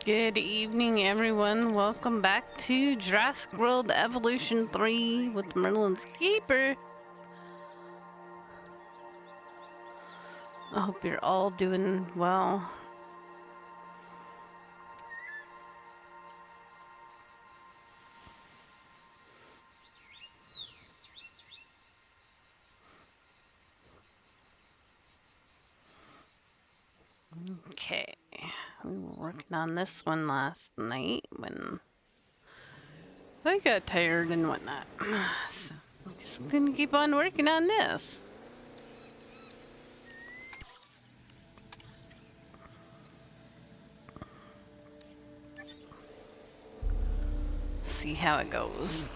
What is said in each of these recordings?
Good evening, everyone. Welcome back to Jurassic World Evolution 3 with Merlin's Keeper. I hope you're all doing well. Okay, we were working on this one last night when I got tired and whatnot. So I'm just gonna keep on working on this. See how it goes.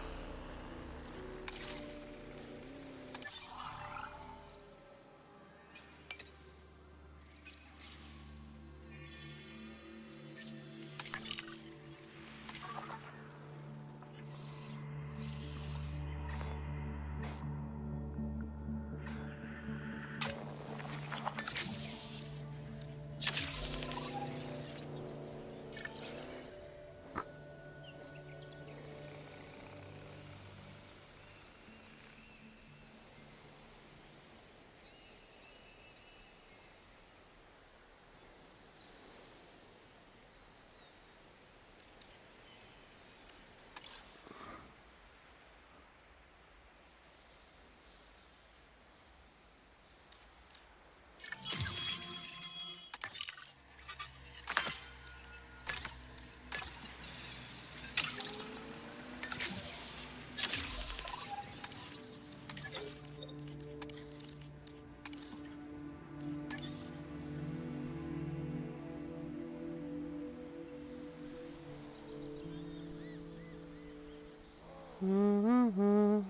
Mm-hmm.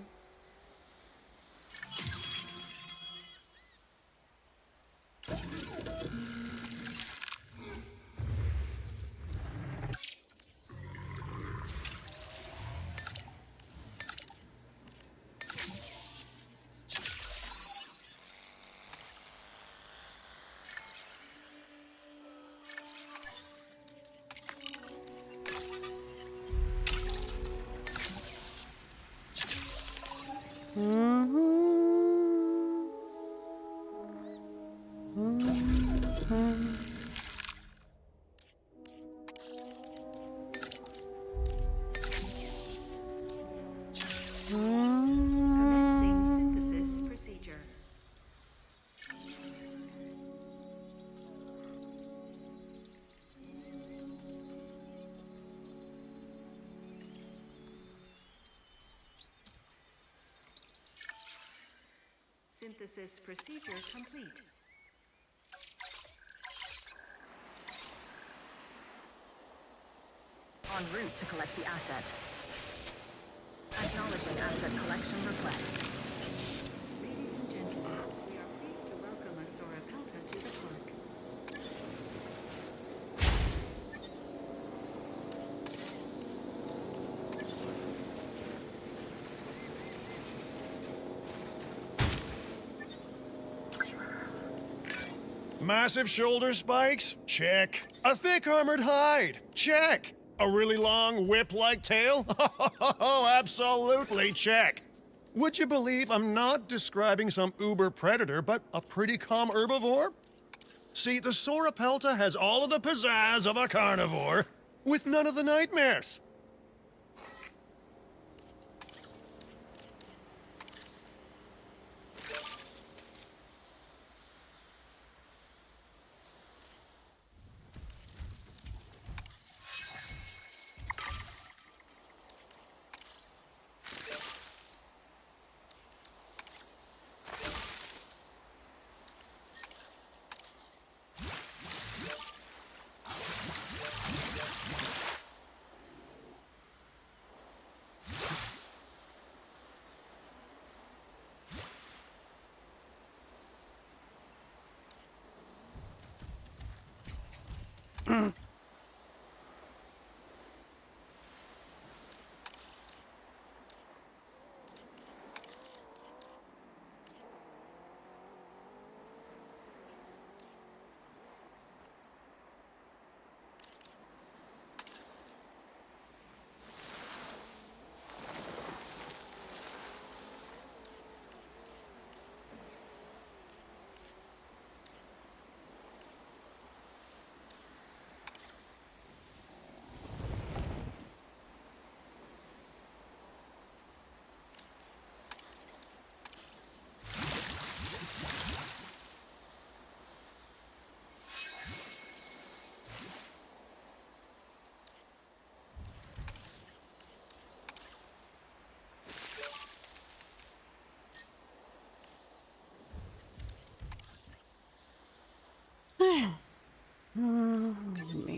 Commencing synthesis procedure. Synthesis procedure complete. En route to collect the asset. Acknowledging asset collection request. Ladies and gentlemen, we are pleased to welcome a Sauropelta to the park. Massive shoulder spikes? Check. A thick armored hide? Check. A really long whip-like tail? Oh, absolutely check. Would you believe I'm not describing some uber predator, but a pretty calm herbivore? See, the Sauropelta has all of the pizzazz of a carnivore, with none of the nightmares.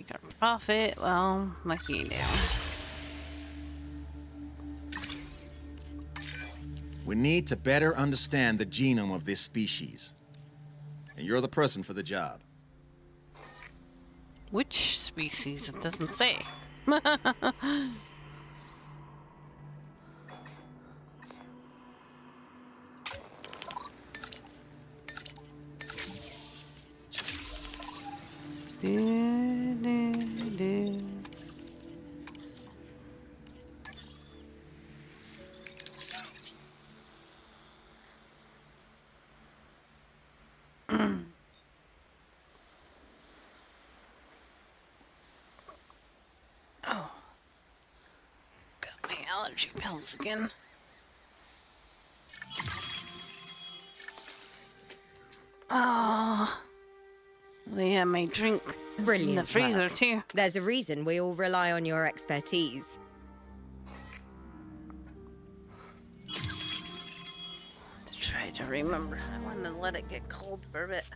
Make our profit. Well, what can you do? We need to better understand the genome of this species. And you're the person for the job. Which species? It doesn't say. Do, do, do. Oh, got my allergy pills again. Oh, yeah, my drink is in the Brilliant freezer work. too. There's a reason we all rely on your expertise. To try to remember, I want to let it get cold for a bit.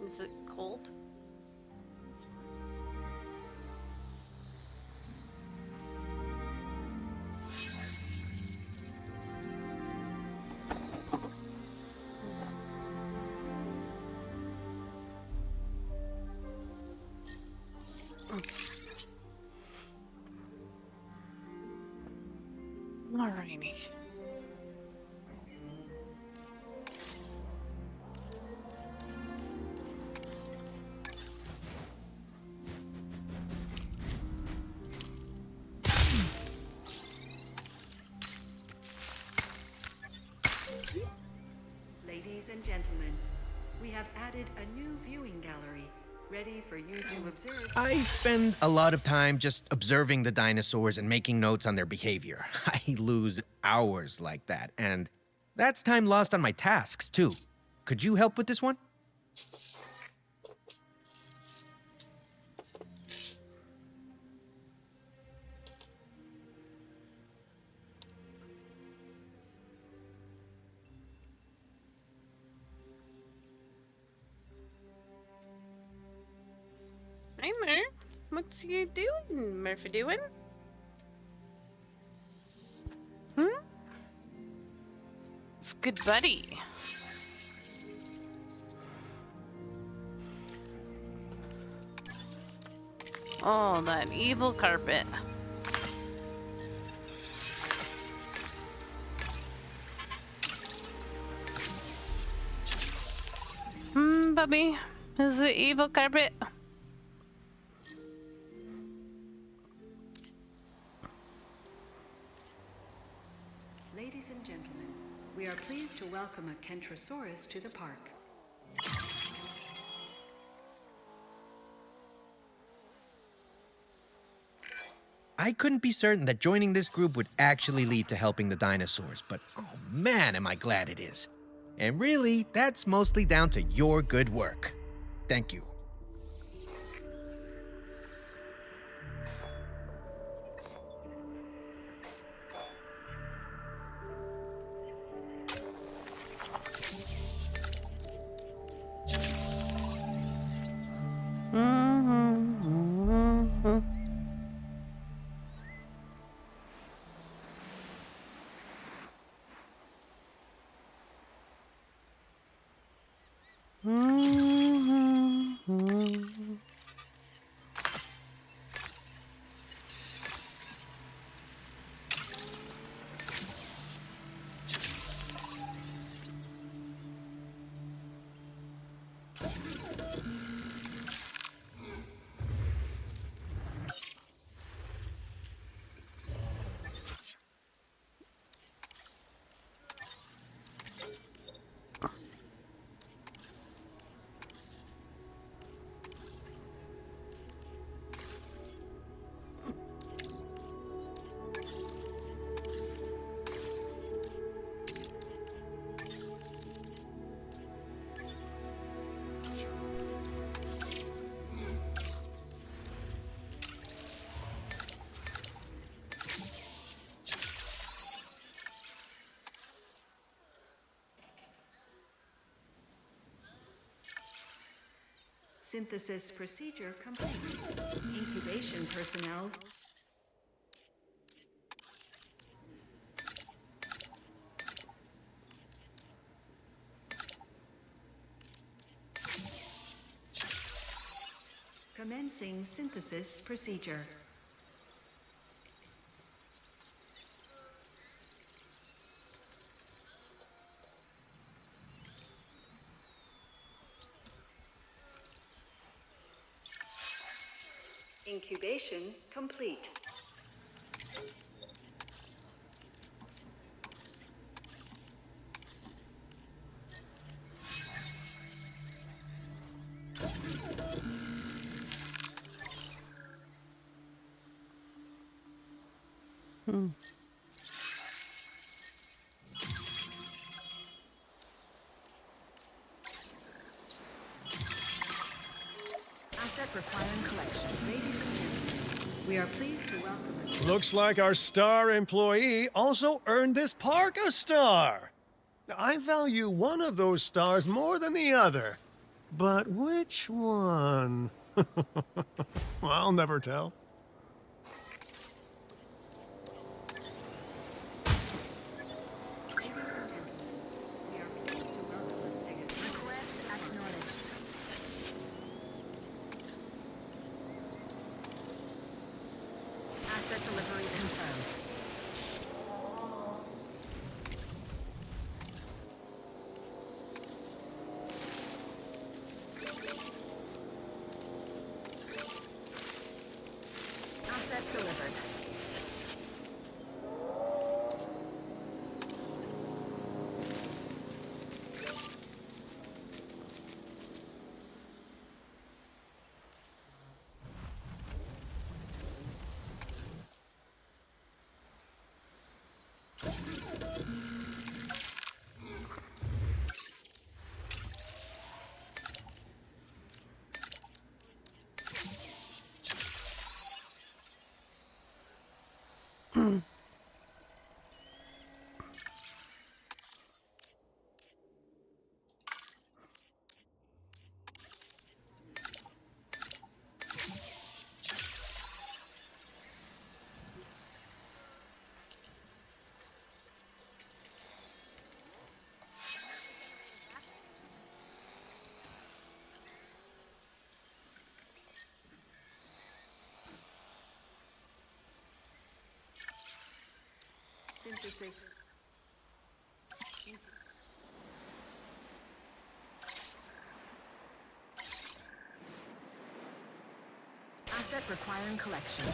Is it cold? Alrighty. Ladies and gentlemen, we have added a new viewing gallery, ready for you to observe. I spend a lot of time just observing the dinosaurs and making notes on their behavior. I lose hours like that, and that's time lost on my tasks, too. Could you help with this one? Hey, Murph. What's you doing, Murphy doing? Hmm? It's good buddy. Oh, that evil carpet. Bubby, is it evil carpet? Ladies and gentlemen, we are pleased to welcome a Kentrosaurus to the park. I couldn't be certain that joining this group would actually lead to helping the dinosaurs, but oh man, am I glad it is. And really, that's mostly down to your good work. Thank you. Synthesis procedure complete. Incubation personnel. Commencing synthesis procedure. Incubation complete. Asset requiring collection. Ladies and gentlemen, we are pleased to welcome you. Looks like our star employee also earned this park a star. Now, I value one of those stars more than the other. But which one? I'll never tell. Ladies and gentlemen, we are pleased to welcome us to his Request acknowledged. Asset delivery confirmed. Asset delivered. synthesis. Asset requiring collection.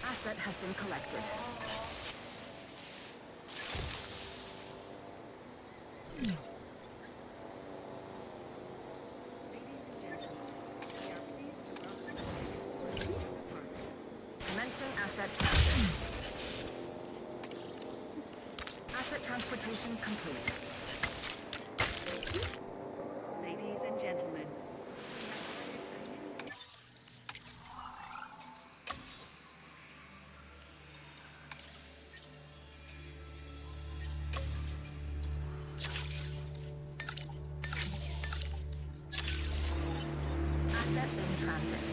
Asset has been collected. Ladies and gentlemen, we are pleased to welcome you to this park. Commencing asset transit. Asset transportation complete. Ladies and gentlemen, Asset in transit.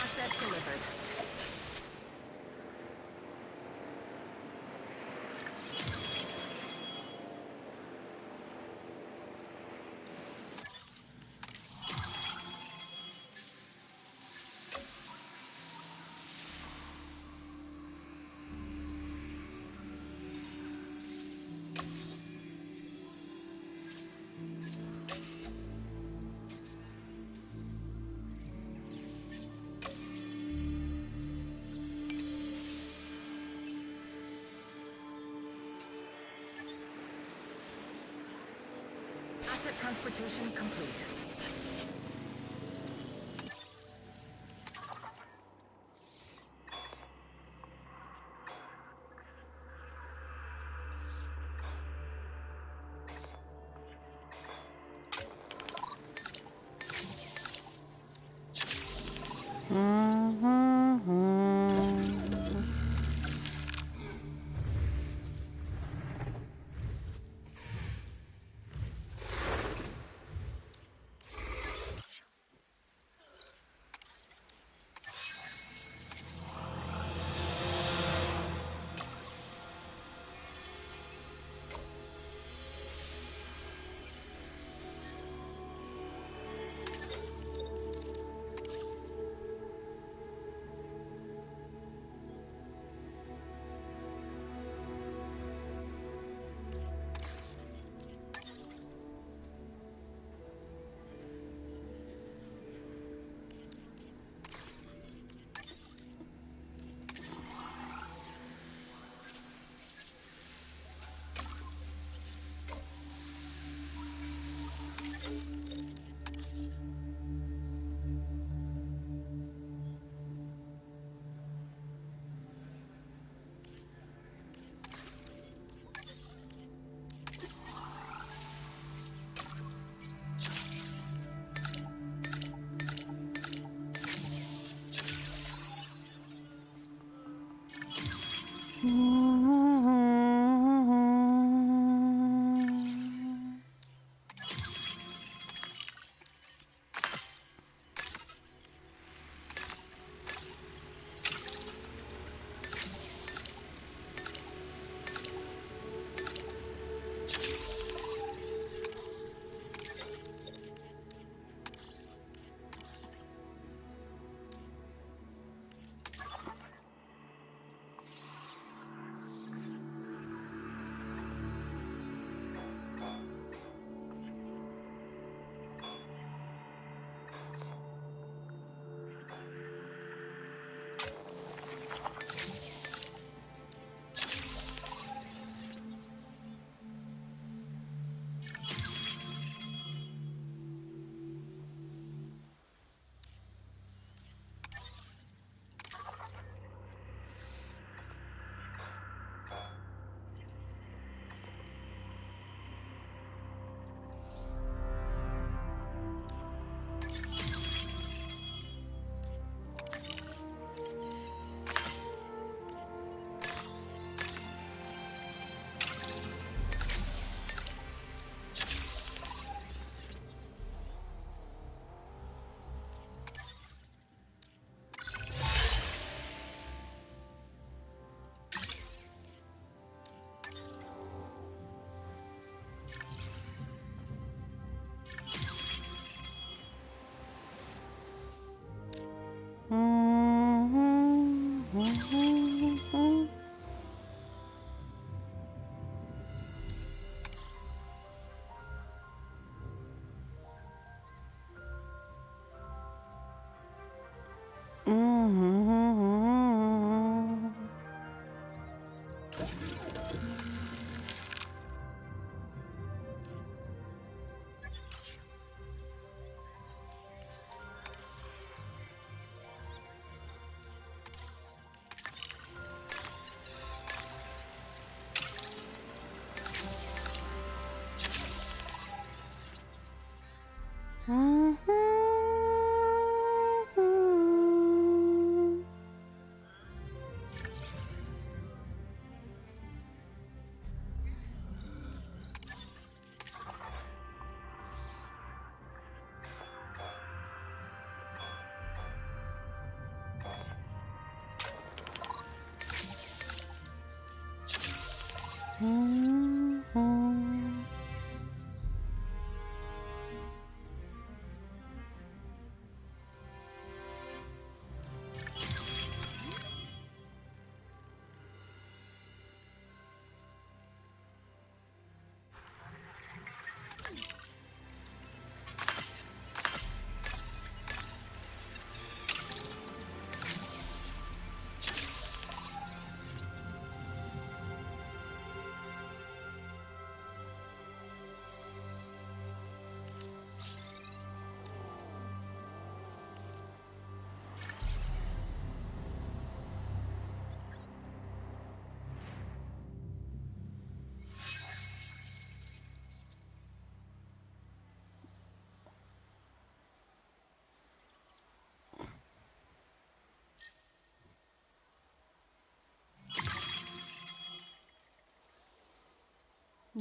Asset delivered. Asset transportation complete.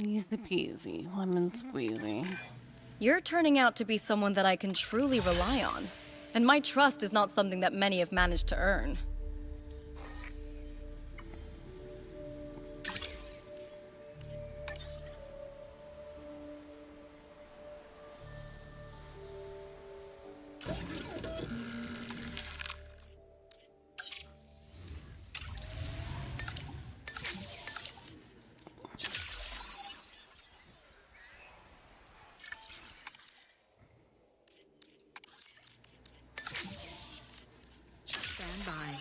Easy peasy, lemon squeezy. You're turning out to be someone that I can truly rely on. And my trust is not something that many have managed to earn. Stand by.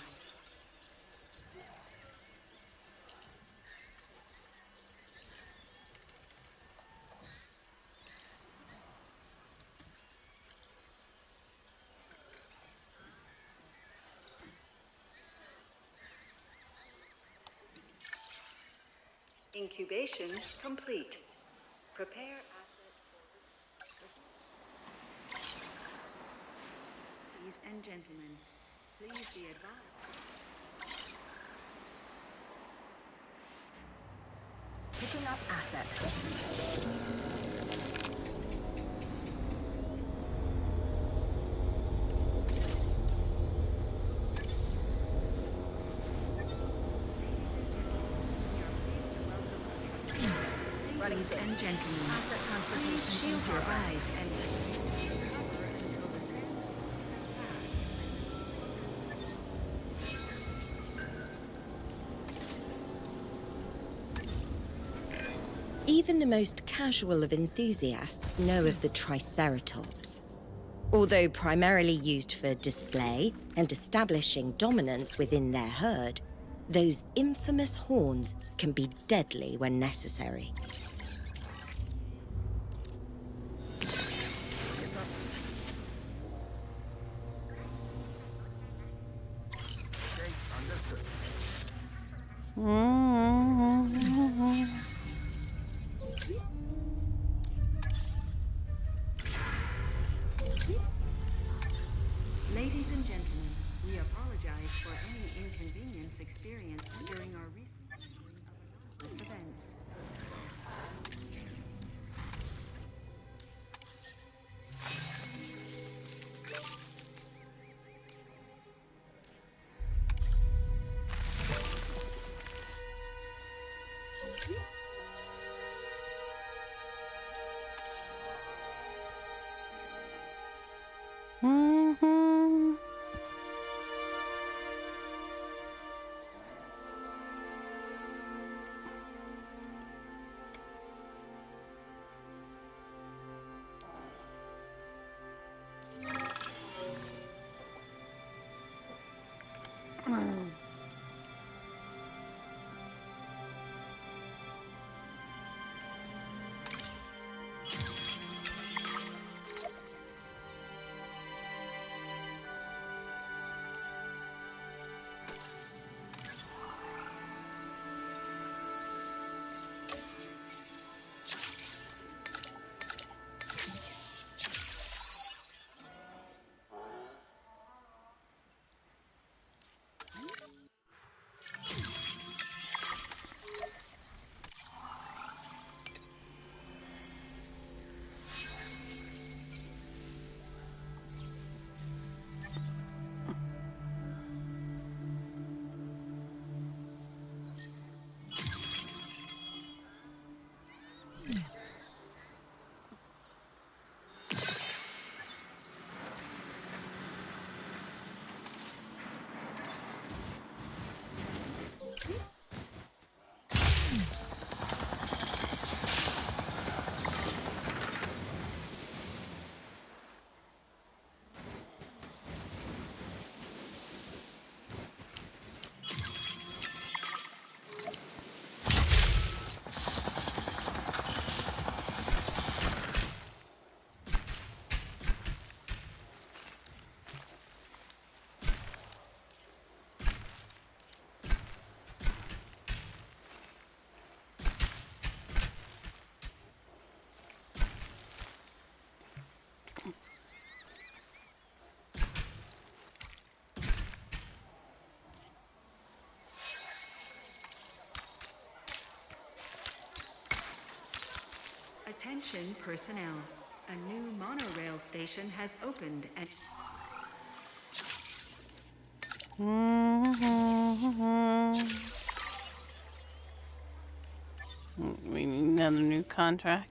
Incubation complete. Prepare asset for... Ladies and gentlemen, please be advised. Picking up asset. Ladies and gentlemen, Asset please transportation in shield your progress. eyes and cover until the sandstorm has passed. Even the most casual of enthusiasts know of the Triceratops. Although primarily used for display and establishing dominance within their herd, those infamous horns can be deadly when necessary. Ladies and gentlemen, we apologize for any inconvenience experienced during our recent handling of anomalous events. Attention personnel. A new monorail station has opened and We need another new contract.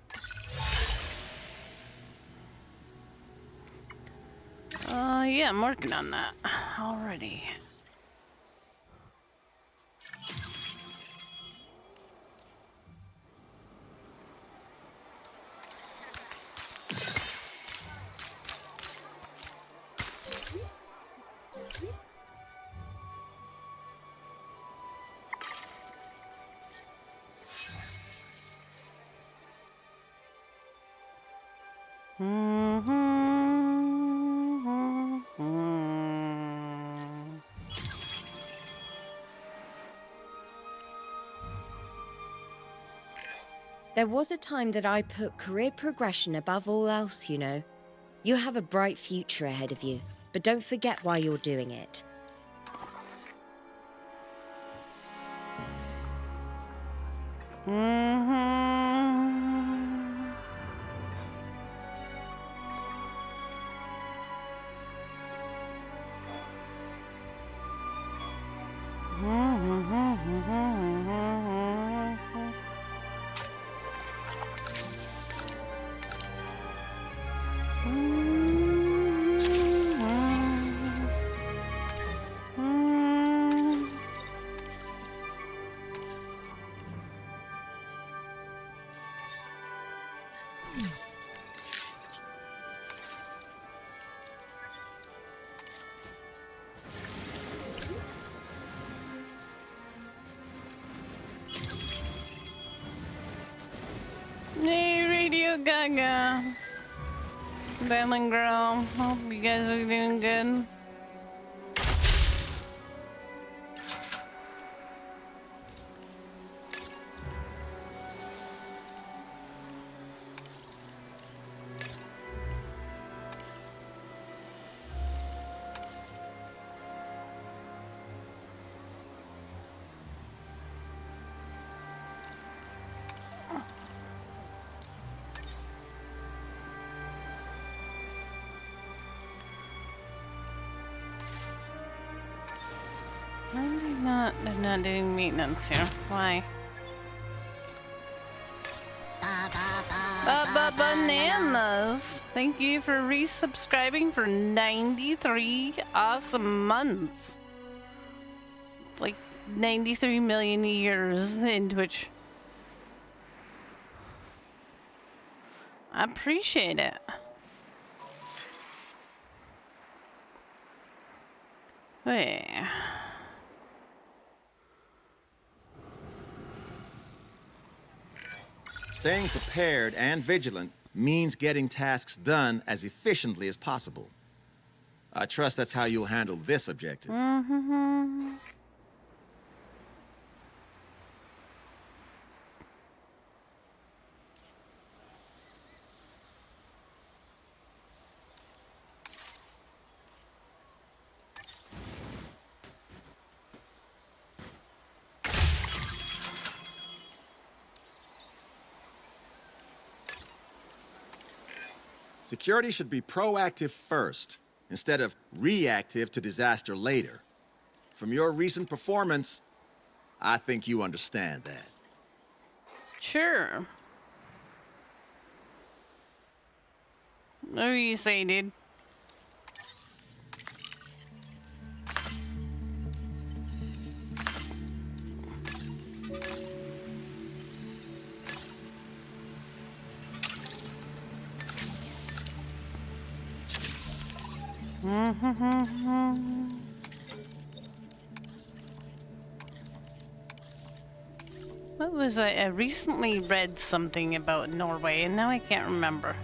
Yeah, I'm working on that already. There was a time that I put career progression above all else, you know. You have a bright future ahead of you, but don't forget why you're doing it. Hey, Radio Gaga. Battling Girl. Hope you guys are doing good. They're not doing maintenance here. Why? Bananas! Thank you for resubscribing for 93 awesome months. It's like 93 million years in Twitch. I appreciate it. Wait. Staying prepared and vigilant means getting tasks done as efficiently as possible. I trust that's how you'll handle this objective. Security should be proactive first, instead of reactive to disaster later. From your recent performance, I think you understand that. Sure. What do you say, dude? What was I recently read something about Norway and now I can't remember.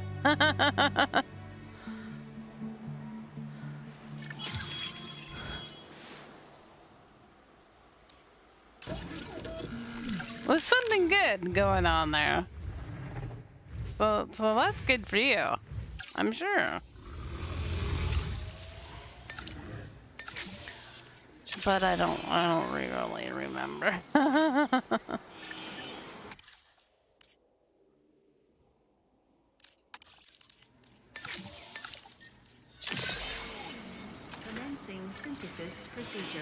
Was something good going on there. So that's good for you. I'm sure. But I don't really remember. Commencing synthesis procedure.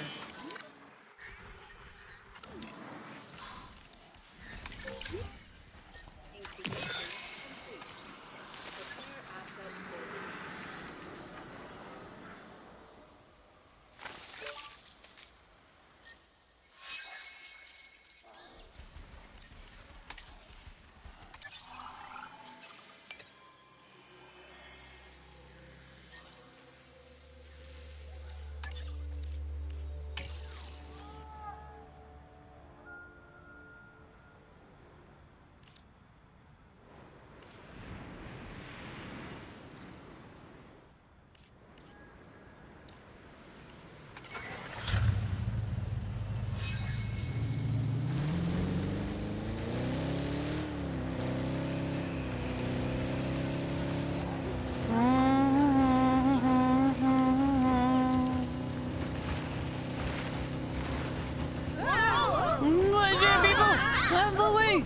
Out of the way!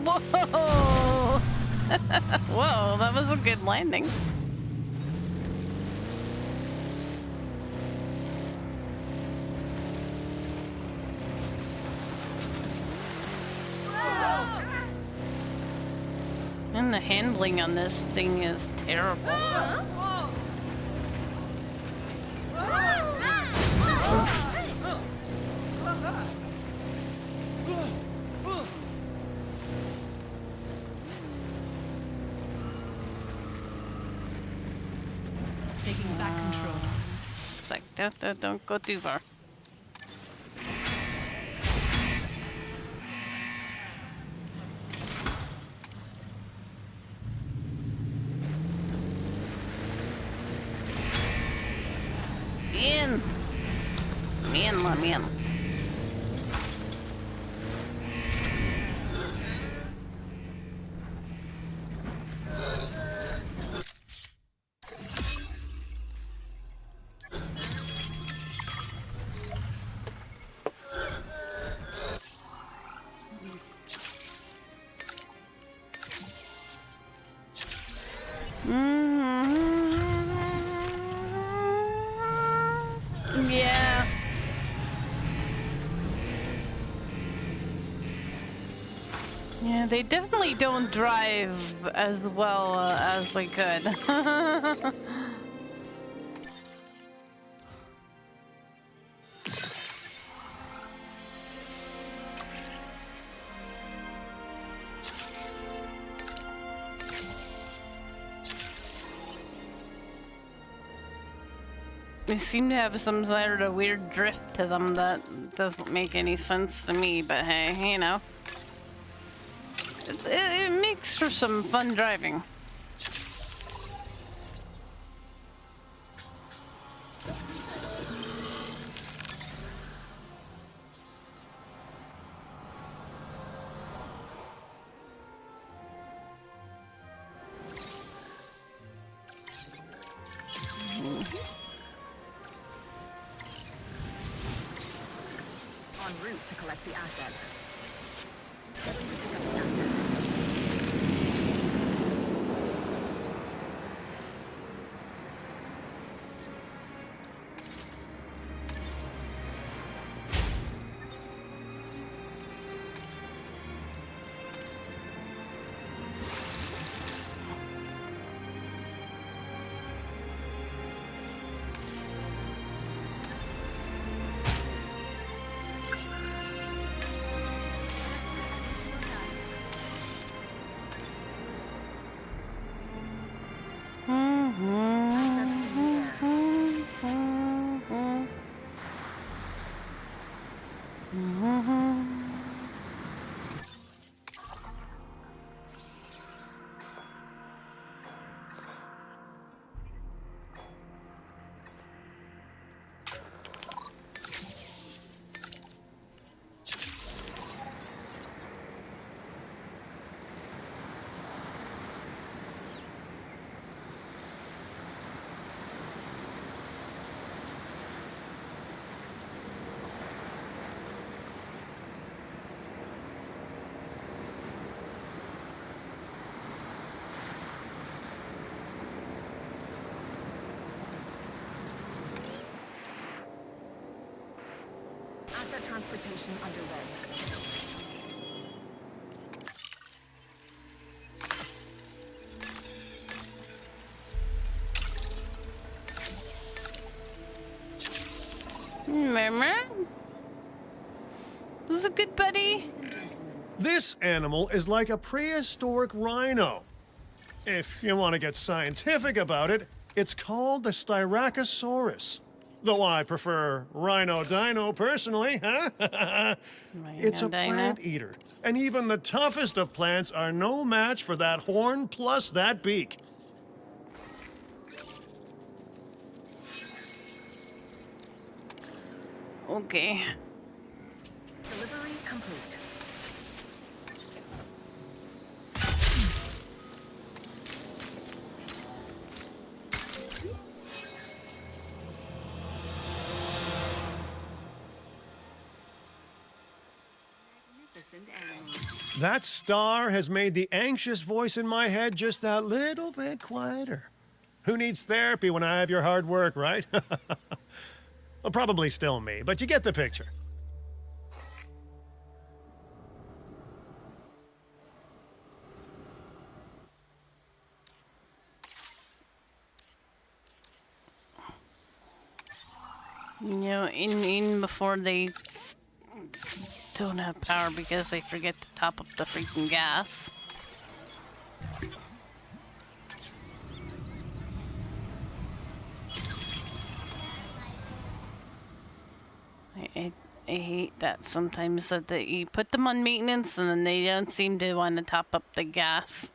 Whoa! Whoa, that was a good landing. And the handling on this thing is terrible. Taking back control. It's like, don't go too far. In! Let me in. Yeah. Yeah, they definitely don't drive as well as they could. They seem to have some sort of weird drift to them that doesn't make any sense to me, but hey, you know. It makes for some fun driving. En route to collect the asset. Heading to pick up the asset. Assets in the air. Asset transportation underway. Murmur? This is a good buddy. This animal is like a prehistoric rhino. If you want to get scientific about it, it's called the Styracosaurus. Though I prefer Rhino Dino personally, huh? It's a Dino. plant eater, and even the toughest of plants are no match for that horn plus that beak. Okay. Delivery complete. Magnificent animal. That star has made the anxious voice in my head just that little bit quieter. Who needs therapy when I have your hard work, right? Well, probably still me, but you get the picture. You know, in before they don't have power because they forget to top up the freaking gas. I hate that sometimes that you put them on maintenance and then they don't seem to want to top up the gas.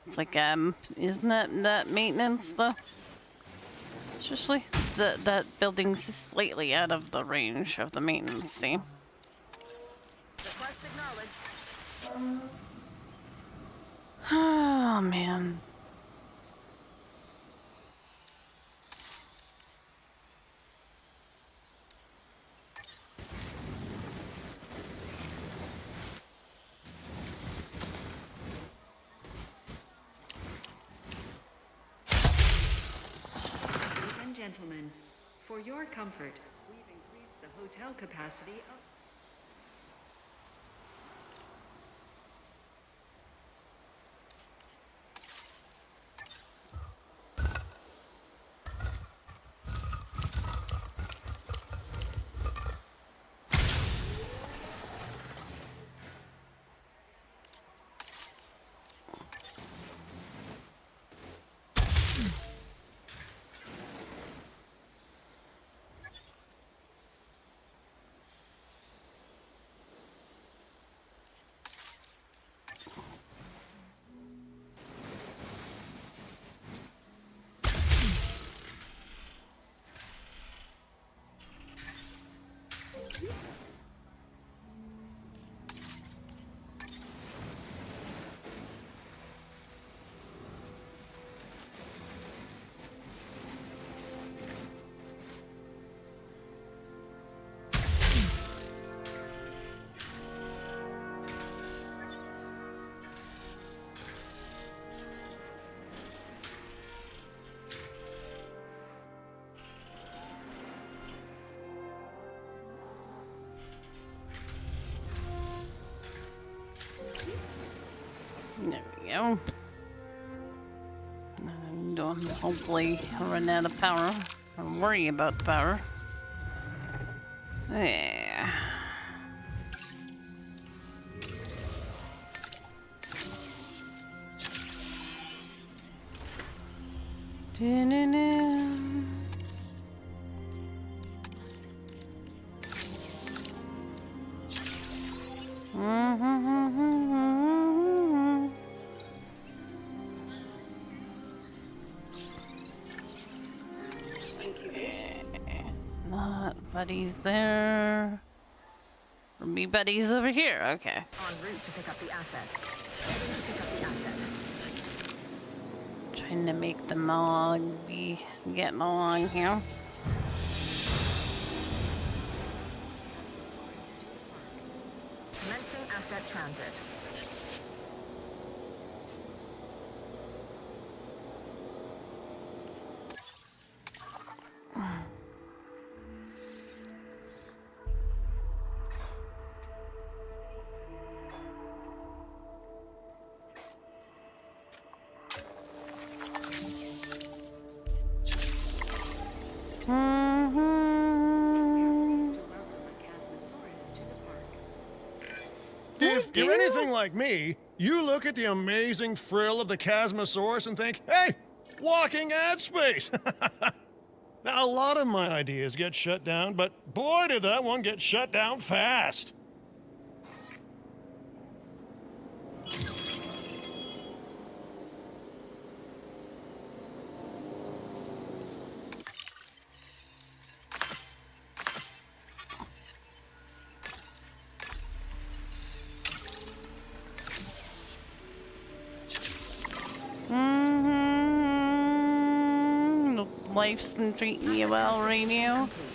It's like, isn't that maintenance though? Especially that building's slightly out of the range of the maintenance team. Request acknowledged. Oh man. Ladies and gentlemen, for your comfort, we've increased the hotel capacity of go. Don't hopefully run out of power. Or worry about the power. Yeah. Da-na-na. Not buddies there. Be buddies over here. Okay. En route to pick up the asset. Heading to pick up the asset. Trying to make them all be getting along here. Commencing asset transit. If you're anything like me, you look at the amazing frill of the Chasmosaurus and think, hey, walking ad space. Now, a lot of my ideas get shut down, but boy, did that one get shut down fast. Life's been treating you well, Radio. Complete.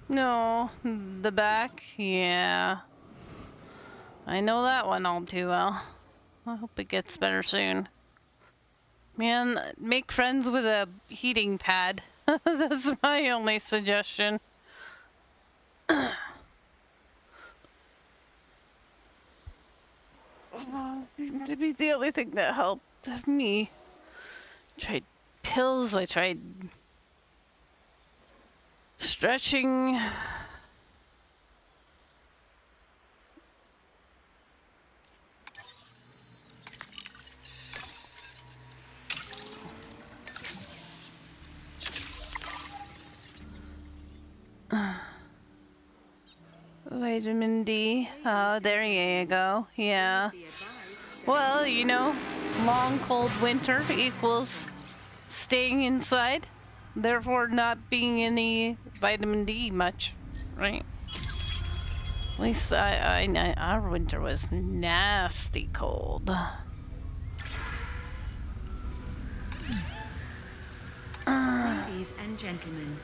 No, the back, yeah. I know that one all too well. I hope it gets better soon. Man, make friends with a heating pad. That's my only suggestion. To be the only thing that helped me. Tried pills, I tried stretching. Vitamin D. Oh, there you go. Yeah. Well, you know, long cold winter equals staying inside, therefore not being any vitamin D much, right? At least our winter was nasty cold. Ladies and gentlemen,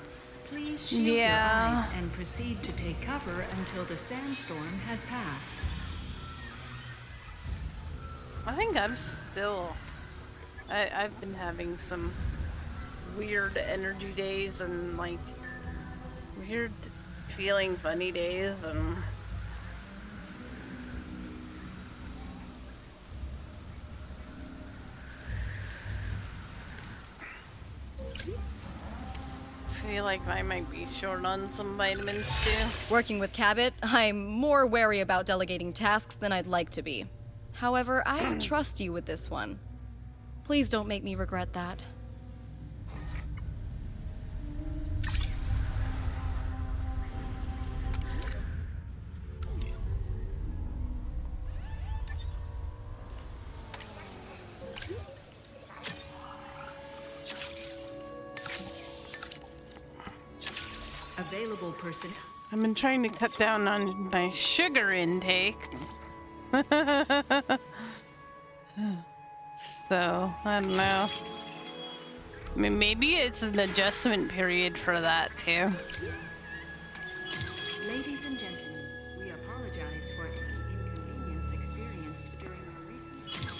please shield your eyes and proceed to take cover until the sandstorm has passed. I think I'm still... I've been having some weird energy days and like weird feeling funny days and feel like I might be short on some vitamins too. Working with Cabot, I'm more wary about delegating tasks than I'd like to be. However, I trust you with this one. Please don't make me regret that. Available personnel. I've been trying to cut down on my sugar intake. So, I don't know. I mean, maybe it's an adjustment period for that, too. Ladies and gentlemen, we apologize for any inconvenience experienced during our recent.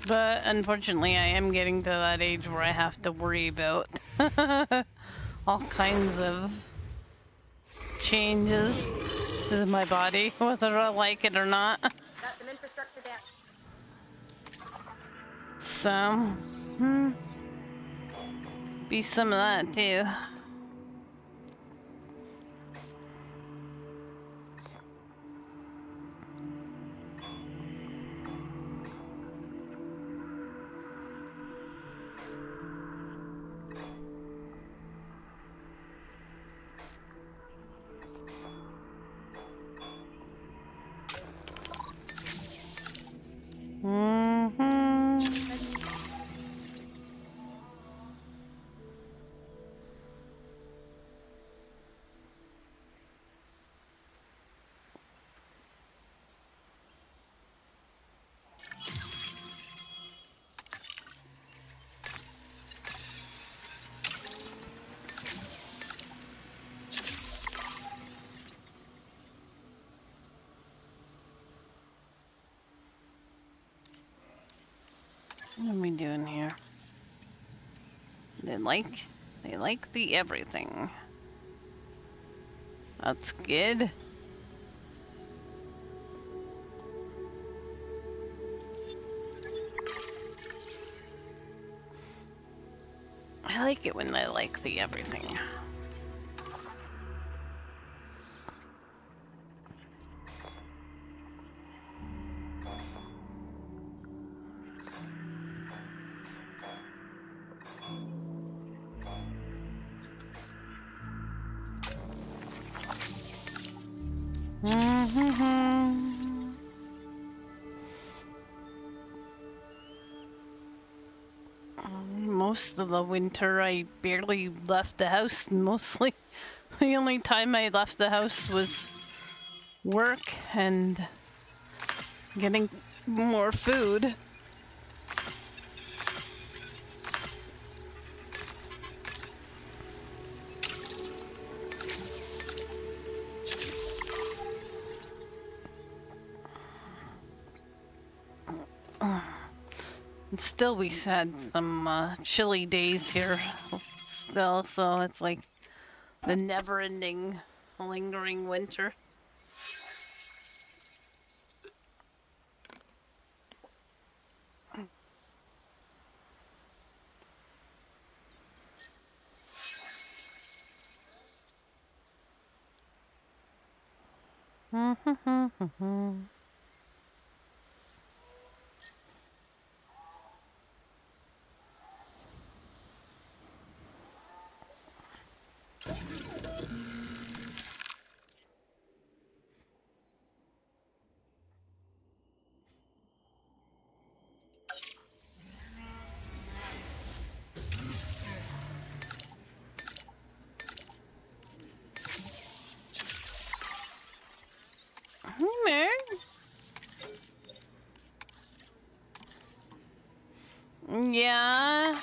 But unfortunately, I am getting to that age where I have to worry about all kinds of changes to my body, whether I like it or not. Got some infrastructure down. So, be some of that too. What are we doing here? They like the everything. That's good. I like it when they like the everything. Most of the winter, I barely left the house. Mostly, the only time I left the house was work and getting more food. And still, we had some chilly days here still, so it's like the never-ending, lingering winter. Hey, Meg. Yeah.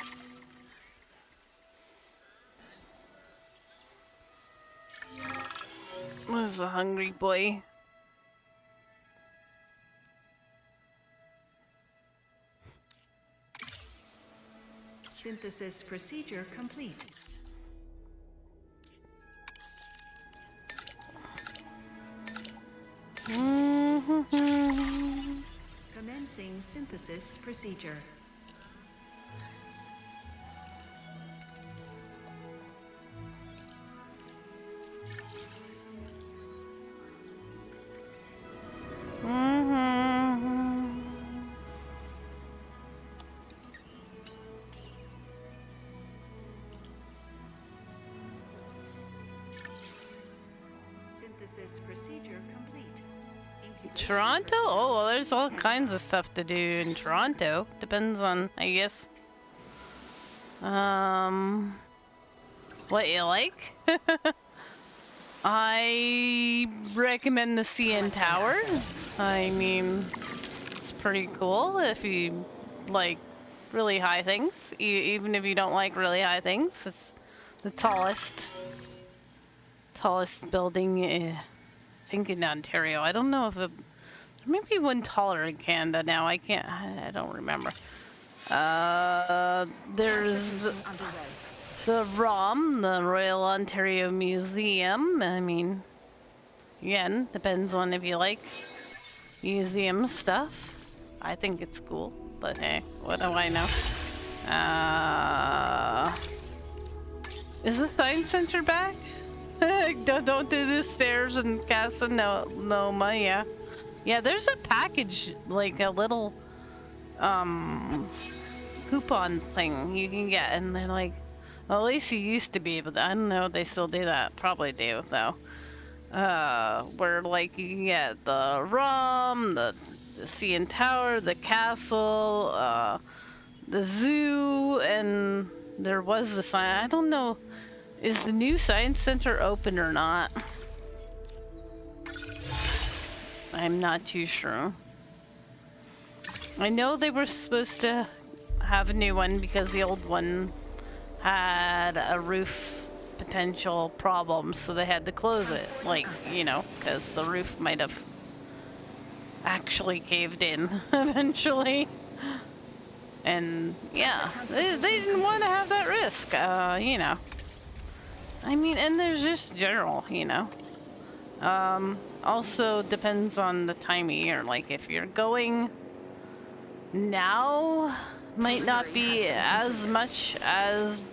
Was a hungry boy. Synthesis procedure complete. Commencing synthesis procedure. procedure complete. Incubation Toronto? personnel Oh, well, there's all stand kinds by. of stuff to do in Toronto. Depends on, I guess, what you like. I recommend the CN Collect an Tower. asset. I mean, it's pretty cool if you like really high things. Even if you don't like really high things, it's the tallest building, I think, in Ontario. I don't know if it, there may be one taller in Canada now. I don't remember. There's Transportation underway. the ROM, the Royal Ontario Museum. I mean, again, depends on if you like museum stuff. I think it's cool, but hey, what do I know? Is the Science Center back? don't do the stairs and Casa no money. Yeah, there's a package, like a little coupon thing you can get, and they're like, well, at least you used to be able to. I don't know if they still do that. Probably do though. Where like you can get the ROM, the CN Tower, the castle, the zoo, and there was the sign. I don't know, is the new Science Center open or not? I'm not too sure. I know they were supposed to have a new one because the old one had a roof potential problem, so they had to close it. Like, you know, because the roof might have actually caved in eventually. And yeah, they didn't want to have that risk, you know. I mean, and there's just general, you know. Also depends on the time of year. Like, if you're going now, might not be as much as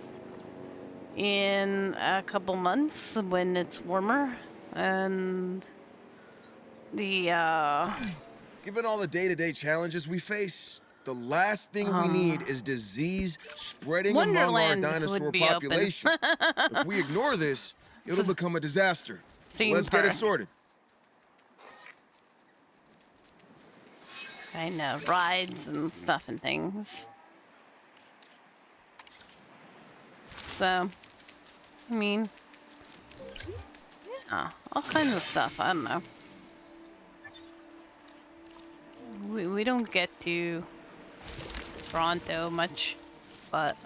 in a couple months when it's warmer. And the, Given all the day-to-day challenges we face, the last thing we need is disease spreading among our Wonderland dinosaur would be open. population. If we ignore this, it'll become a disaster. So Theme let's get it park. sorted. I know, rides and stuff and things. So, I mean, yeah, all kinds of stuff. I don't know. We don't get to Toronto much, but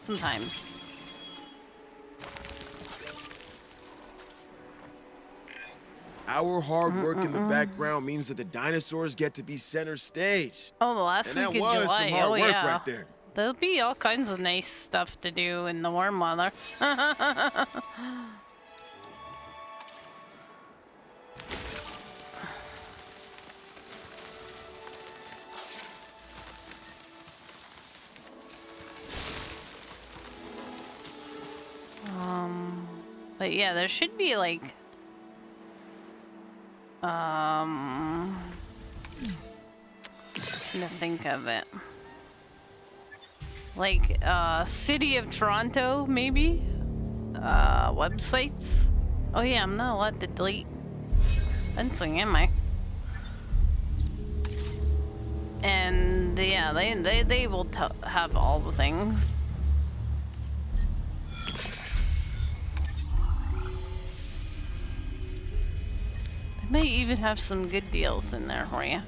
sometimes. Our hard work in the background means that the dinosaurs get to be center stage. Oh, the last And week that of was July. some hard Oh work yeah. right there. There'll be all kinds of nice stuff to do in the warm weather. But yeah, there should be like trying to think of it. Like City of Toronto, maybe? Websites? Oh yeah, I'm not allowed to delete fencing, am I? And yeah, they will have all the things. They may even have some good deals in there for you.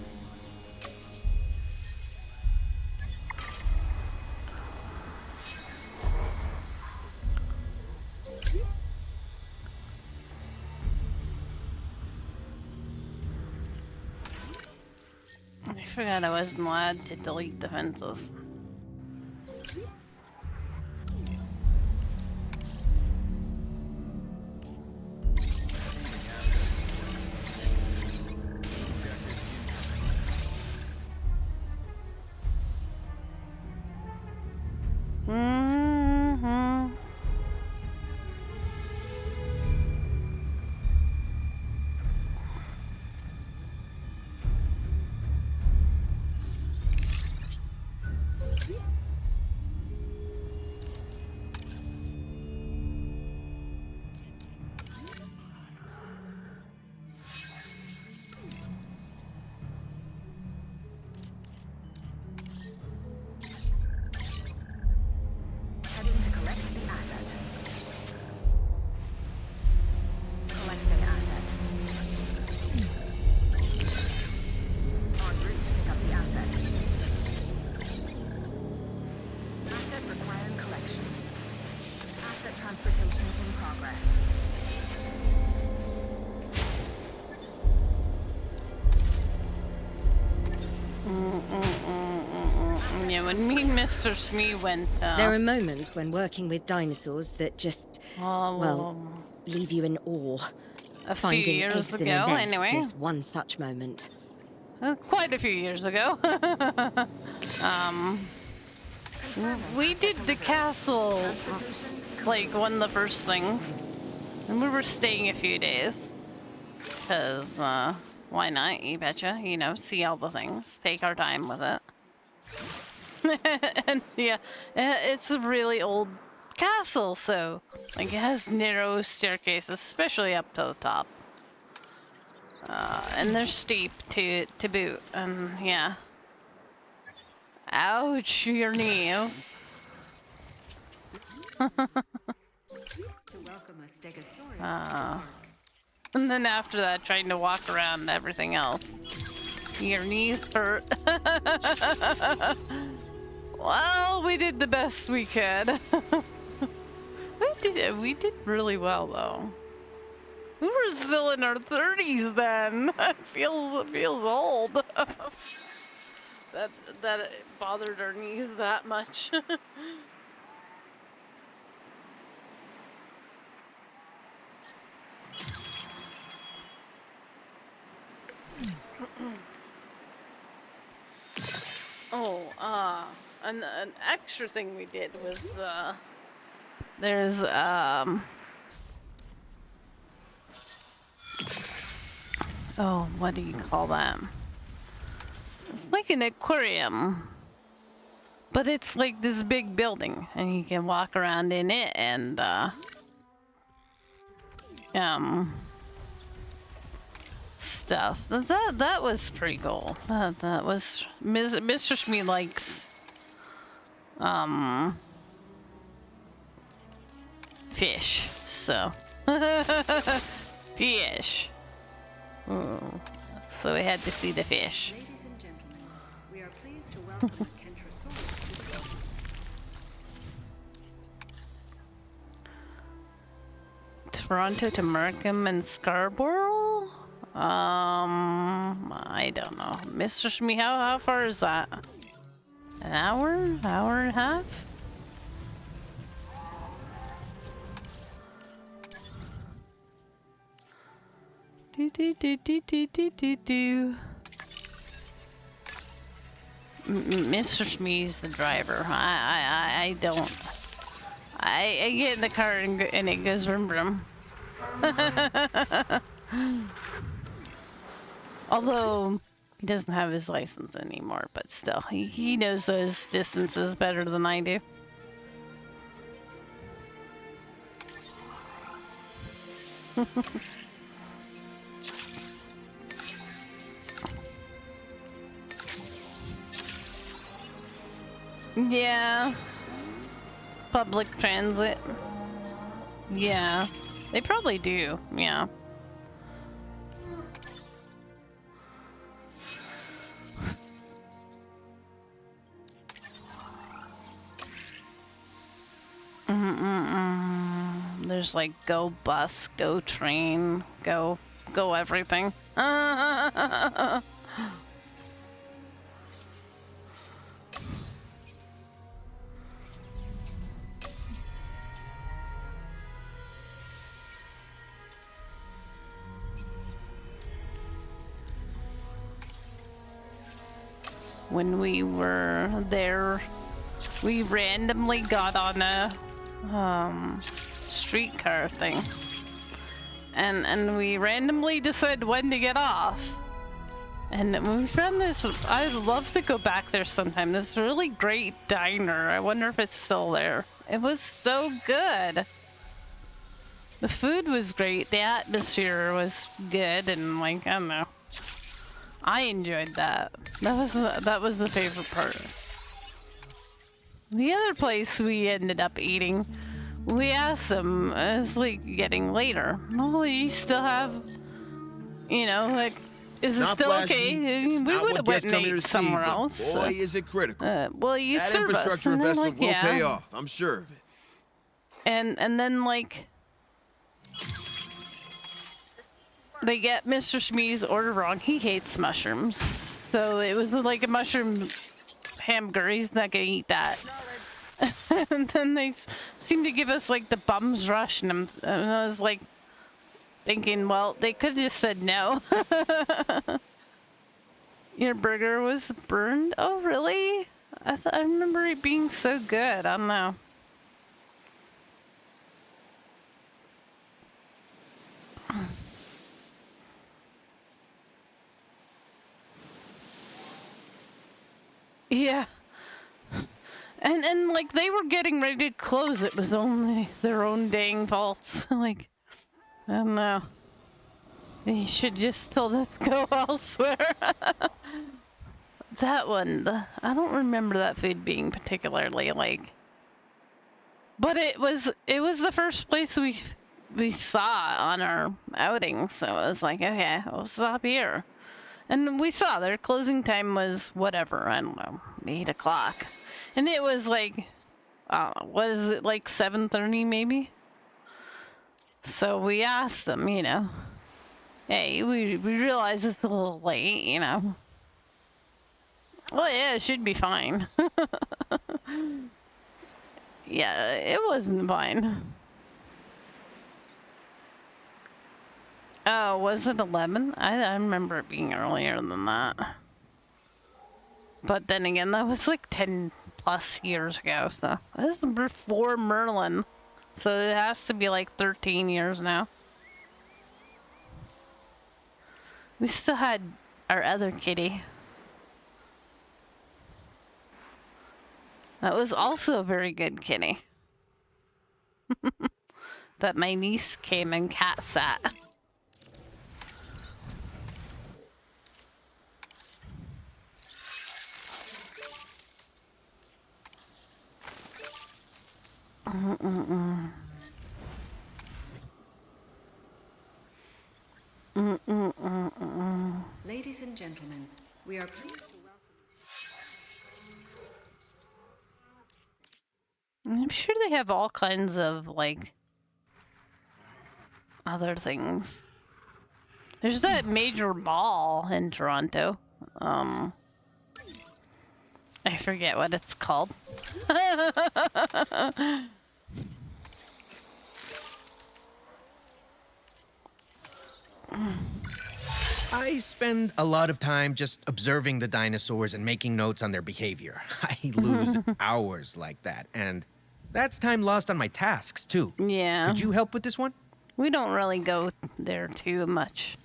I forgot I wasn't allowed to delete the fences. Mm-hmm. when me and Mr. Smee went, There are moments when working with dinosaurs that just, well, leave you in awe. a few Finding years eggs in a ago, nest anyway. is one such moment. Quite a few years ago. We did the castle, like, one of the first things. And we were staying a few days. Because, why not? You betcha. You know, see all the things. Take our time with it. And, yeah, it's a really old castle, so, like, it has narrow staircases, especially up to the top. And they're steep to boot, and yeah. Ouch, your knee. To welcome a Stegosaurus to the park. And then after that, trying to walk around everything else. Your knees hurt. Well, we did the best we could. We did really well, though. We were still in our 30s then. It feels old. that it bothered our knees that much. Oh, an extra thing we did was there's oh, what do you call that? It's like an aquarium, but it's like this big building, and you can walk around in it and stuff. That was pretty cool. That was Mr. Shmee likes fish, so fish. Ooh. So we had to see the fish. Ladies and gentlemen, we are pleased to welcome a Kentrosaurus to the park. Toronto to Markham and Scarborough? I don't know. Mr. Shmee, how far is that? An hour? Hour and a half? Mr. Shmee's the driver. I don't. I get in the car and it goes vroom vroom. Although he doesn't have his license anymore, but still, he knows those distances better than I do. Yeah. Public transit. Yeah. They probably do, yeah. There's like go bus, go train, go everything. When we were there, we randomly got on a streetcar thing, and we randomly decided when to get off. And we found this. I'd love to go back there sometime. This really great diner. I wonder if it's still there. It was so good. The food was great. The atmosphere was good, and like, I don't know. I enjoyed that. That was the favorite part. The other place we ended up eating, we asked them, it's like getting later. Oh, you still have, you know, like, is it still okay? We would have went and ate somewhere else. Boy, is it critical. Well, you that serve us. Infrastructure investment like, will yeah. pay off. I'm sure of it. And then like, they get Mr. Shmee's order wrong. He hates mushrooms, so it was like a mushroom hamburger. He's not gonna eat that. And then they seem to give us like the bums rush, and I was like thinking, well, they could have just said no. Your burger was burned? Oh, really? I remember it being so good. I don't know. Yeah. And like they were getting ready to close. It was only their own dang faults. Like, I don't know. They should just told us to go elsewhere. That one, I don't remember that food being particularly like, but it was the first place we saw on our outing, so it was like, okay, we'll stop here. And we saw their closing time was whatever, I don't know, 8 o'clock. And it was like, was it like 7:30 maybe? So we asked them, you know, hey, we realize it's a little late, you know. Well, yeah, it should be fine. Yeah, it wasn't fine. Oh, was it 11? I remember it being earlier than that. But then again, that was like 10 plus years ago, so this is before Merlin. So it has to be like 13 years now. We still had our other kitty. That was also a very good kitty. That my niece came and cat sat. Ladies and gentlemen, we are pleased to welcome. I'm sure they have all kinds of like other things. There's that major mall in Toronto. I forget what it's called. I spend a lot of time just observing the dinosaurs and making notes on their behavior. I lose hours like that, and that's time lost on my tasks, too. Yeah. Could you help with this one? We don't really go there too much.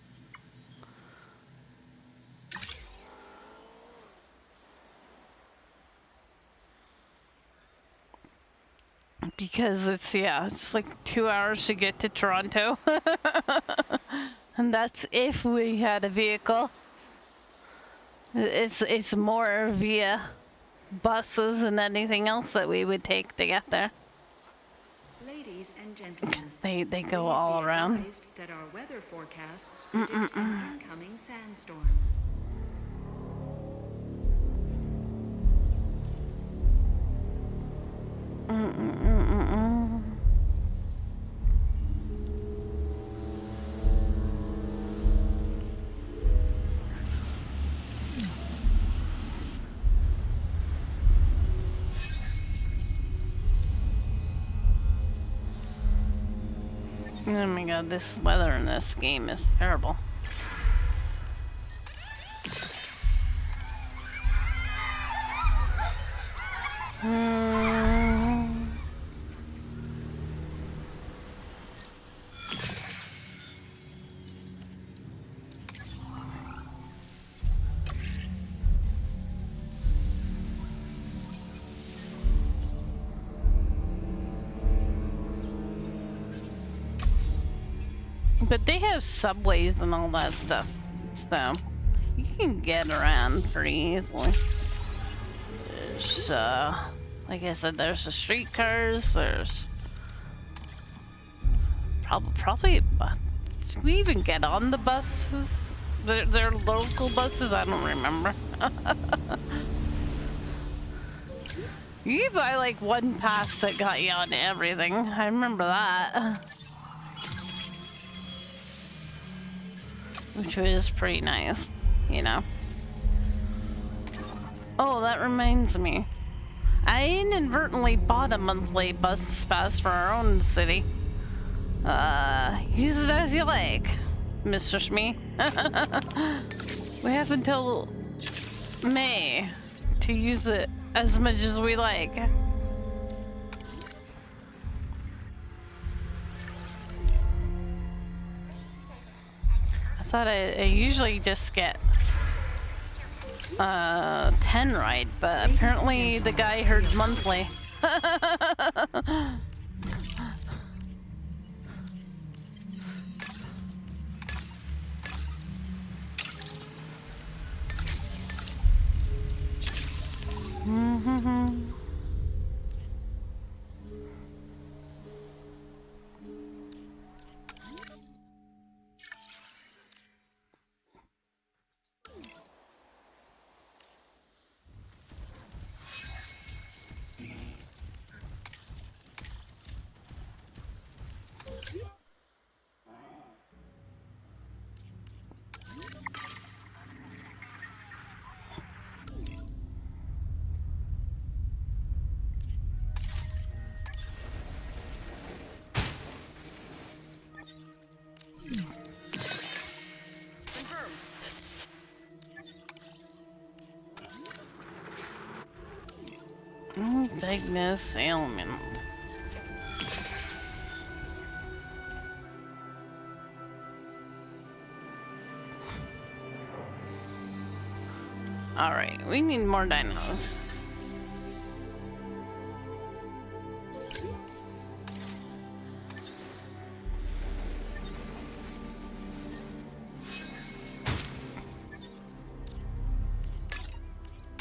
Because it's like 2 hours to get to Toronto. And that's if we had a vehicle. It's more via buses and anything else that we would take to get there. Ladies and gentlemen, They go all around. that our weather forecasts predict an incoming sandstorm. Oh my god, this weather in this game is terrible. But they have subways and all that stuff, so you can get around pretty easily. There's, like I said, there's the streetcars, there's probably, did we even get on the buses? They're local buses? I don't remember. You could buy like one pass that got you on everything. I remember that. Which was pretty nice, you know. Oh, that reminds me. I inadvertently bought a monthly bus pass for our own city. Use it as you like, Mr. Shmee. We have until May to use it as much as we like. I thought I usually just get 10 right, but apparently the guy heard monthly. Diagnose ailment. Alright, we need more dinos.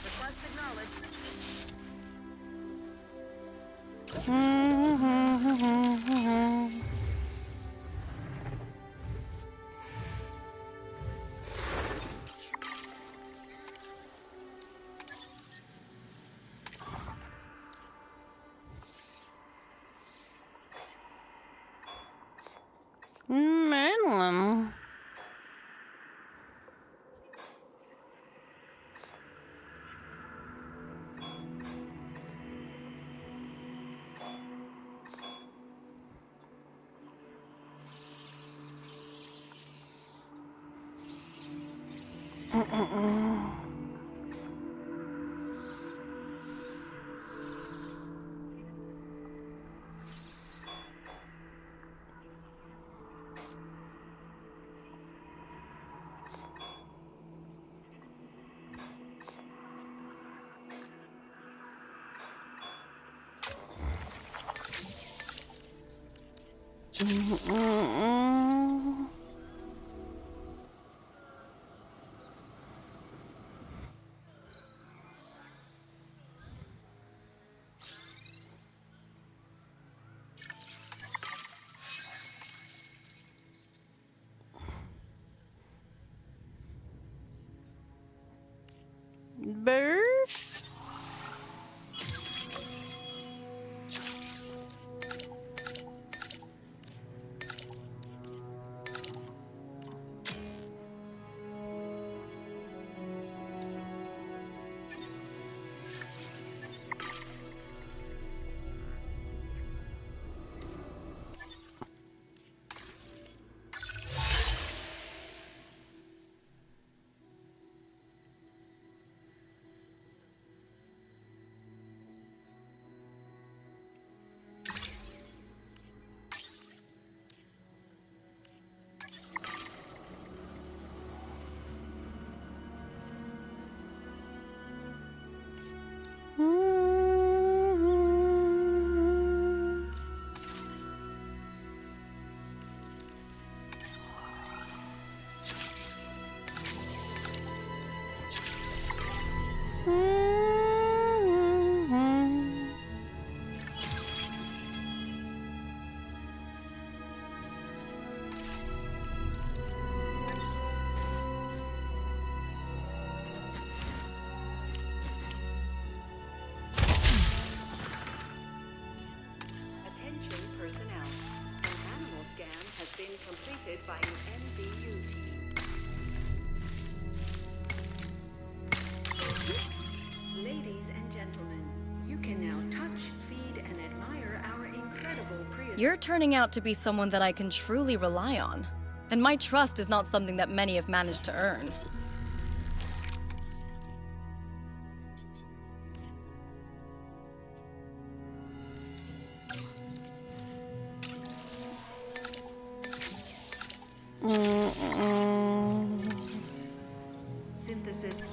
Request acknowledged. Madeline. Birth? You're turning out to be someone that I can truly rely on. And my trust is not something that many have managed to earn. Synthesis.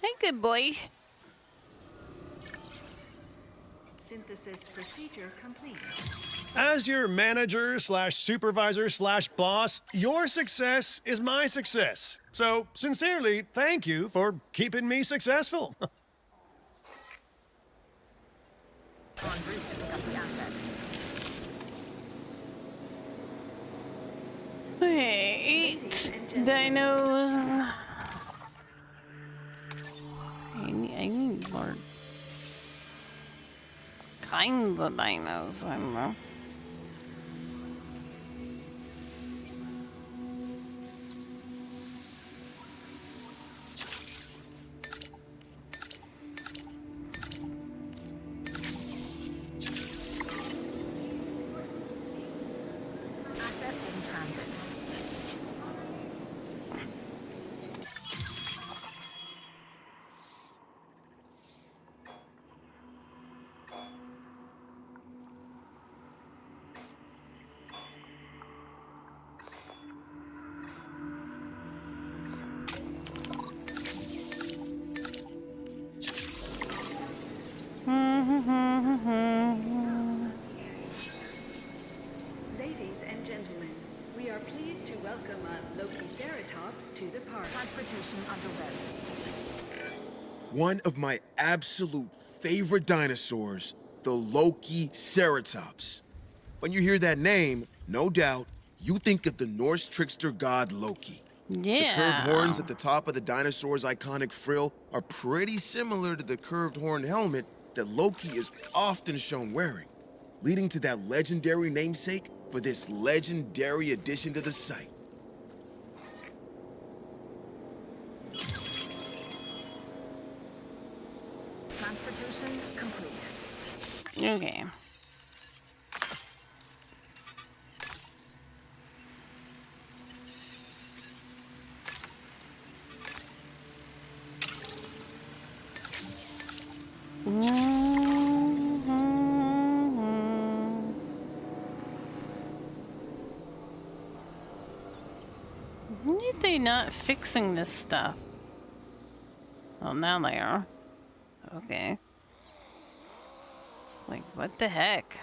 Hey, good boy. Synthesis procedure complete. As your manager slash supervisor slash boss, your success is my success. So, sincerely, thank you for keeping me successful. En route to pick up the asset. Wait, dinos. I need more kinds of dinos. I don't know. Asset in transit. Ladies and gentlemen, we are pleased to welcome a Lokiceratops to the park. Transportation underway. One of my absolute favorite dinosaurs, the Lokiceratops. When you hear that name, no doubt, you think of the Norse trickster god Loki. The curved horns at the top of the dinosaur's iconic frill are pretty similar to the curved horned helmet that Loki is often shown wearing, leading to that legendary namesake for this legendary addition to the site. Transportation complete. Okay. Why are they not fixing this stuff? Well, now they are. Okay. It's like, what the heck?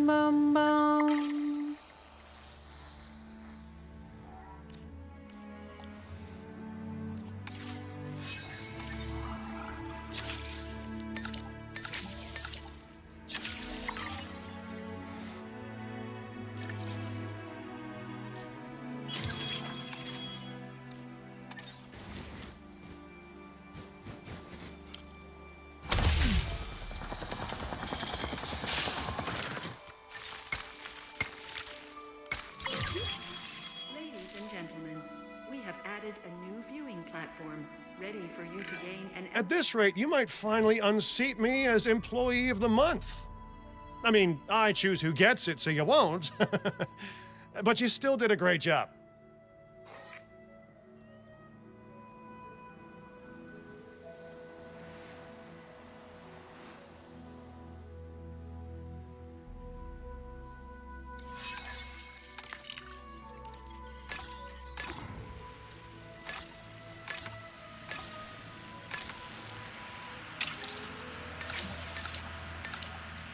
Bum, bum. Ladies and gentlemen, we have added a new viewing platform, ready for you to gain an... At this rate, you might finally unseat me as Employee of the Month. I mean, I choose who gets it, so you won't. But you still did a great job.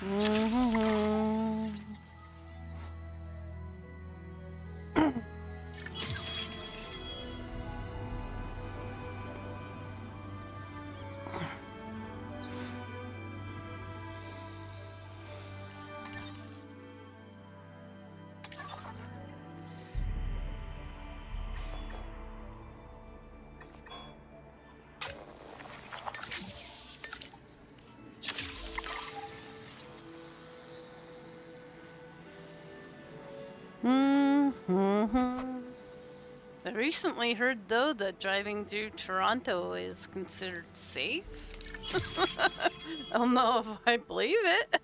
Mm-hmm. Mm-hmm. I recently heard, though, that driving through Toronto is considered safe. I don't know if I believe it.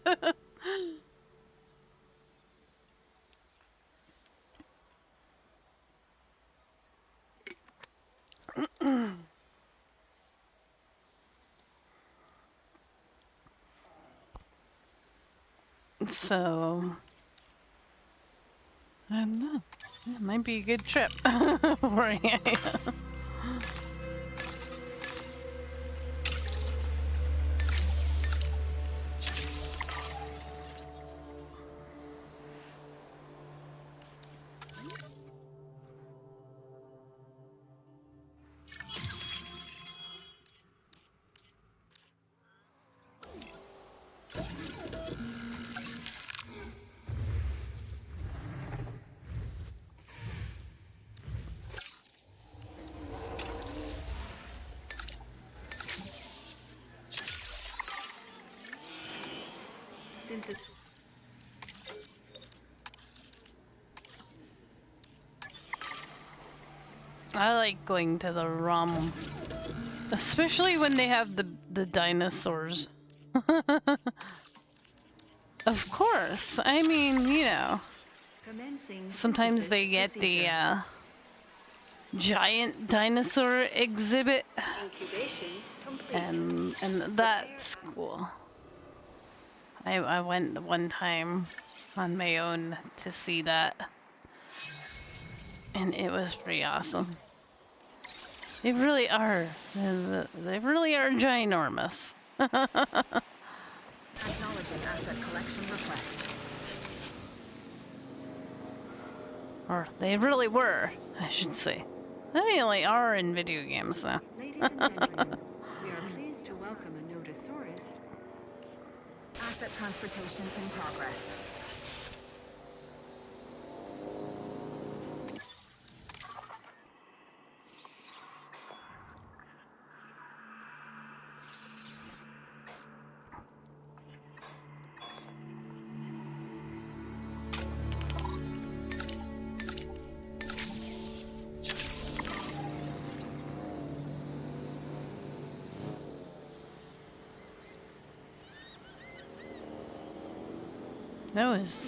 So, I don't know. It might be a good trip. Right. Synthesis. I like going to the ROM, especially when they have the dinosaurs. Of course. I mean, you know, Commencing sometimes they synthesis get the procedure. giant dinosaur exhibit, Incubation complete. and that's cool. I went the one time on my own to see that, and it was pretty awesome. They really are. They really are ginormous. Acknowledging asset collection request. Or they really were, I should say. They really are in video games, though. Ladies and gentlemen, we are pleased to welcome a Notosaurus. Asset transportation in progress.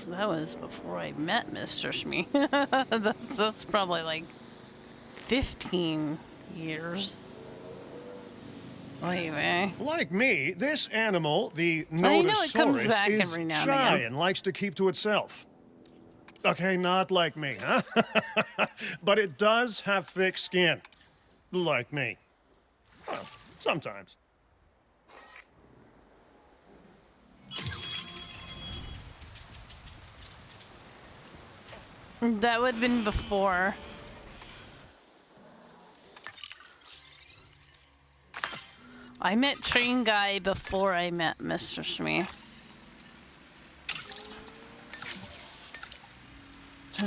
That was before I met Mr. Shmee. That's probably like 15 years. Anyway. Like me, this animal, the I know it comes Notosaurus, back is every now and shy again. and likes to keep to itself. Okay, not like me, huh? But it does have thick skin. Like me. Well, sometimes. That would have been before. I met Train Guy before I met Mr. Shmee.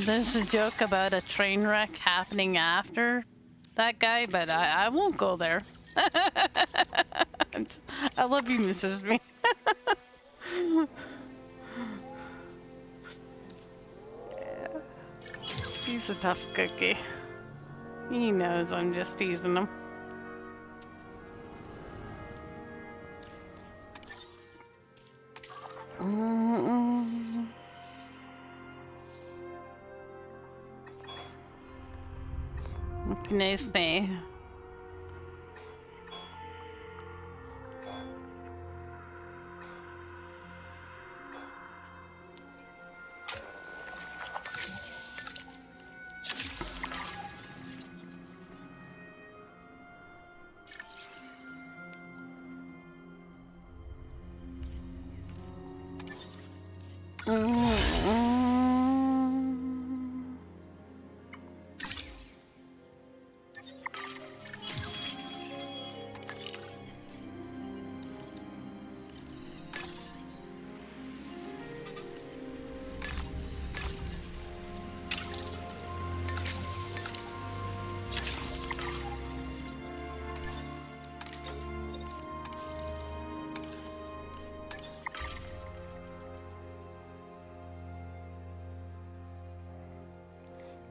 There's a joke about a train wreck happening after that guy, but I won't go there. I love you, Mr. Shmee. Yeah. He's a tough cookie. He knows I'm just teasing him. What can I say?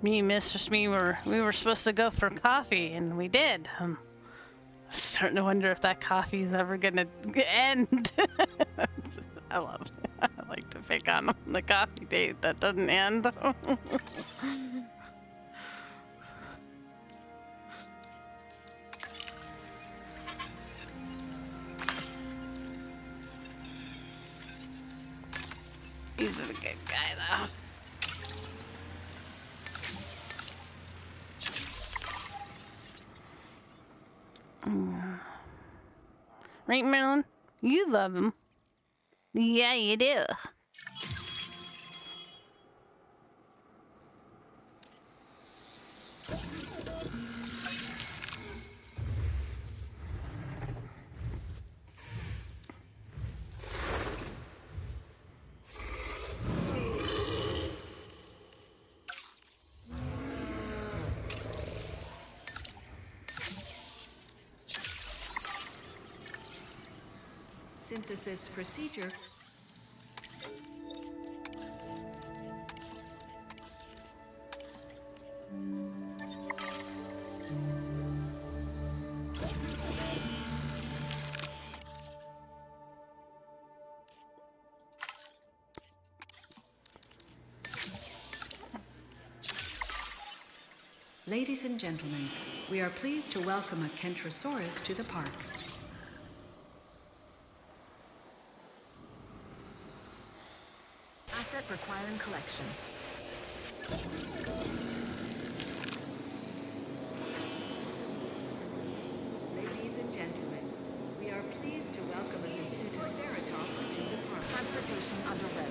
Me and Mistress Me we were supposed to go for coffee, and we did. Starting to wonder if that coffee's ever gonna end. I love. I like to pick on the coffee date that doesn't end. He's a good guy, though. Right, Marilyn? You love him. Yeah, you do. Synthesis procedure. Ladies and gentlemen, we are pleased to welcome a Kentrosaurus to the park. Asset requiring collection. Ladies and gentlemen, we are pleased to welcome a Ceratops to the park. Transportation underway.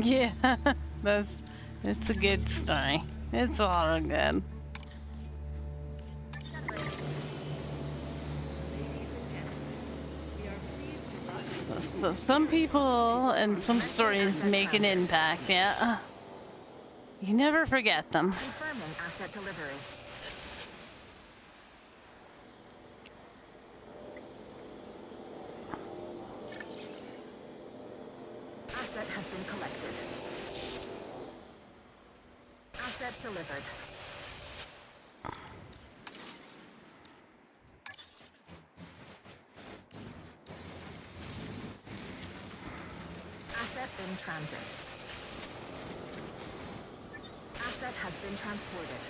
Yeah, it's a good story. It's all good. Some people and some stories make an impact, yeah. You never forget them. Confirming asset delivery. Asset has been collected. Asset delivered. Asset in transit. Asset has been transported.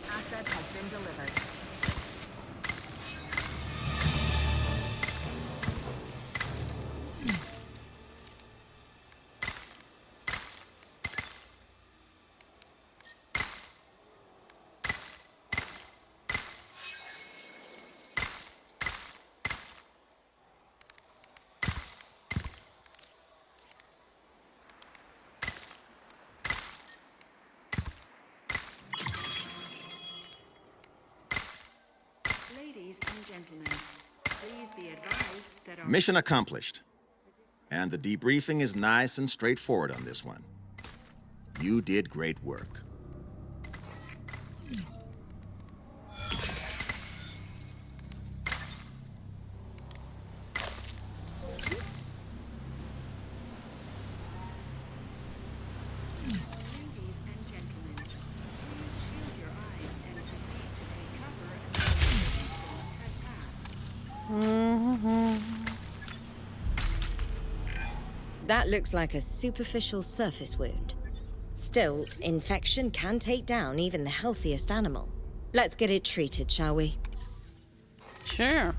Asset has been delivered. Ladies and gentlemen, please be advised that our Mission accomplished. And the debriefing is nice and straightforward on this one. You did great work. Ladies and gentlemen, please shield your eyes and proceed to take cover until the sandstorm has passed. That looks like a superficial surface wound. Still, infection can take down even the healthiest animal. Let's get it treated, shall we? Sure.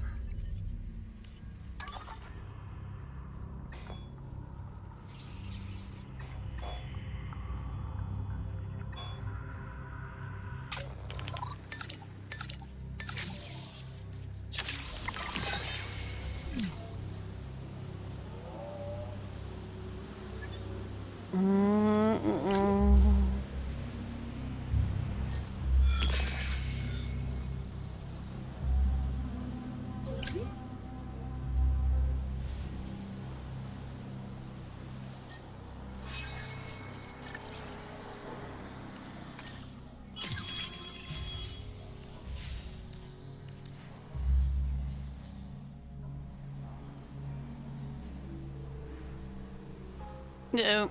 No.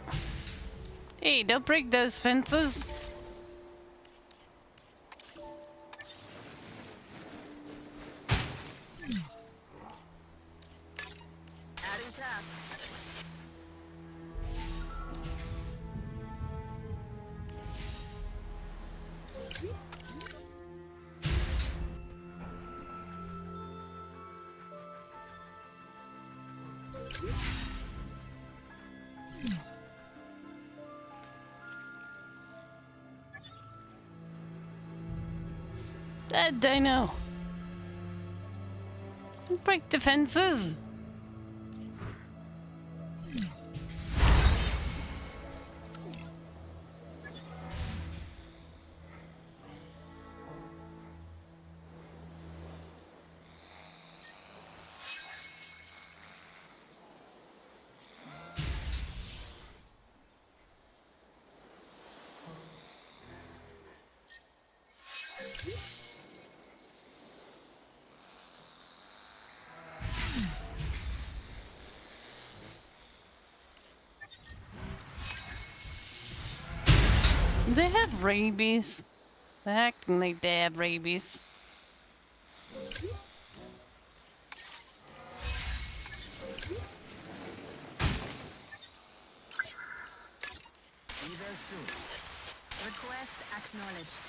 Hey, don't break those fences. Adding tasks. That dino. Don't break the fences. They have rabies. They're acting like they have rabies. Be there soon. Request acknowledged.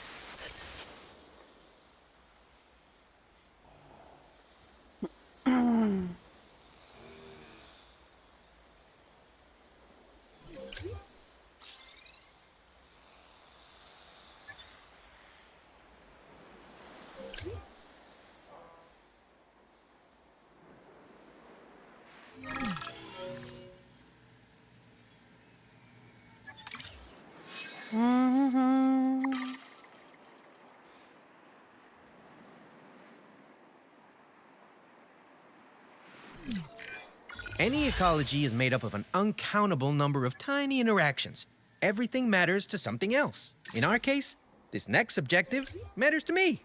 Any ecology is made up of an uncountable number of tiny interactions. Everything matters to something else. In our case, this next objective matters to me.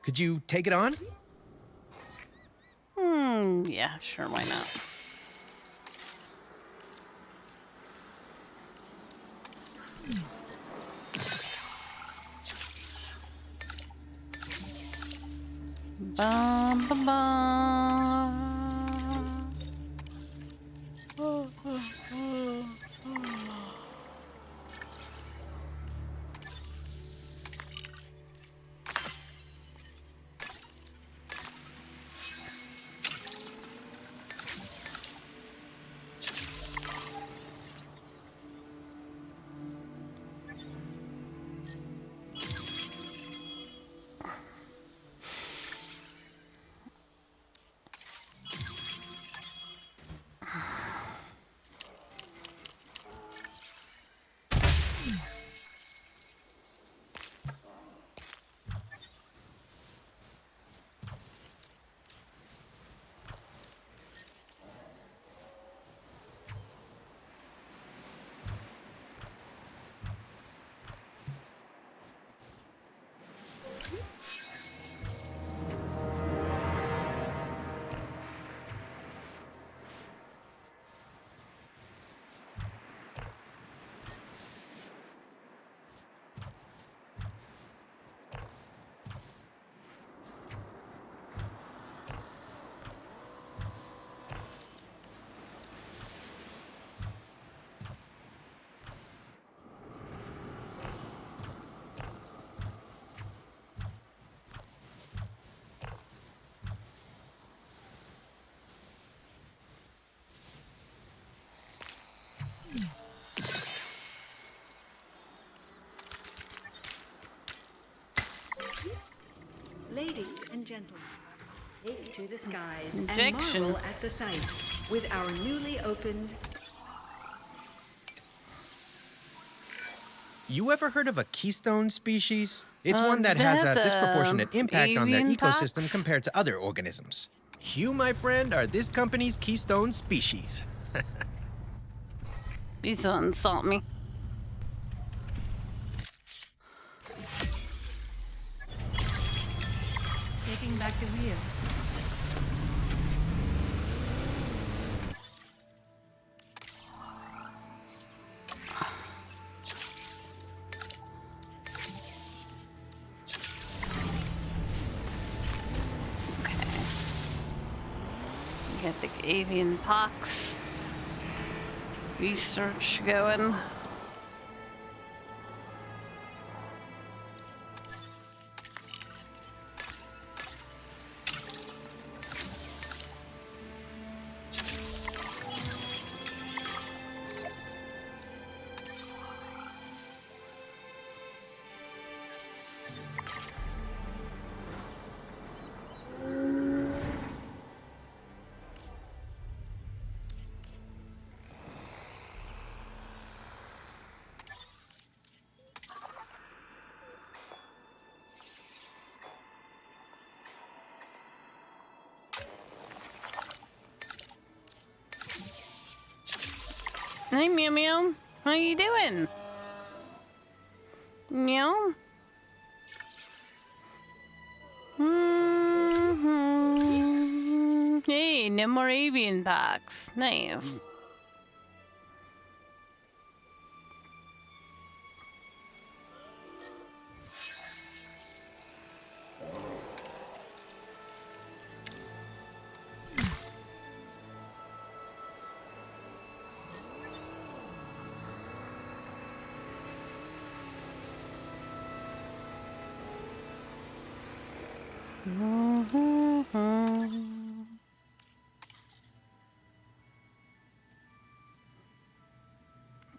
Could you take it on? Yeah, sure, why not? Bum, bum, bum. Ladies and gentlemen, take to the skies and Injection. marvel at the sights with our newly opened... You ever heard of a keystone species? It's one that has a That's disproportionate impact on their avian ecosystem pox? compared to other organisms. You, my friend, are this company's keystone species. Please don't insult me. Taking back the wheel. Get the avian pox research going. Hey, Meow Meow. How you doing? Meow? Hey, no more avian pox. Nice.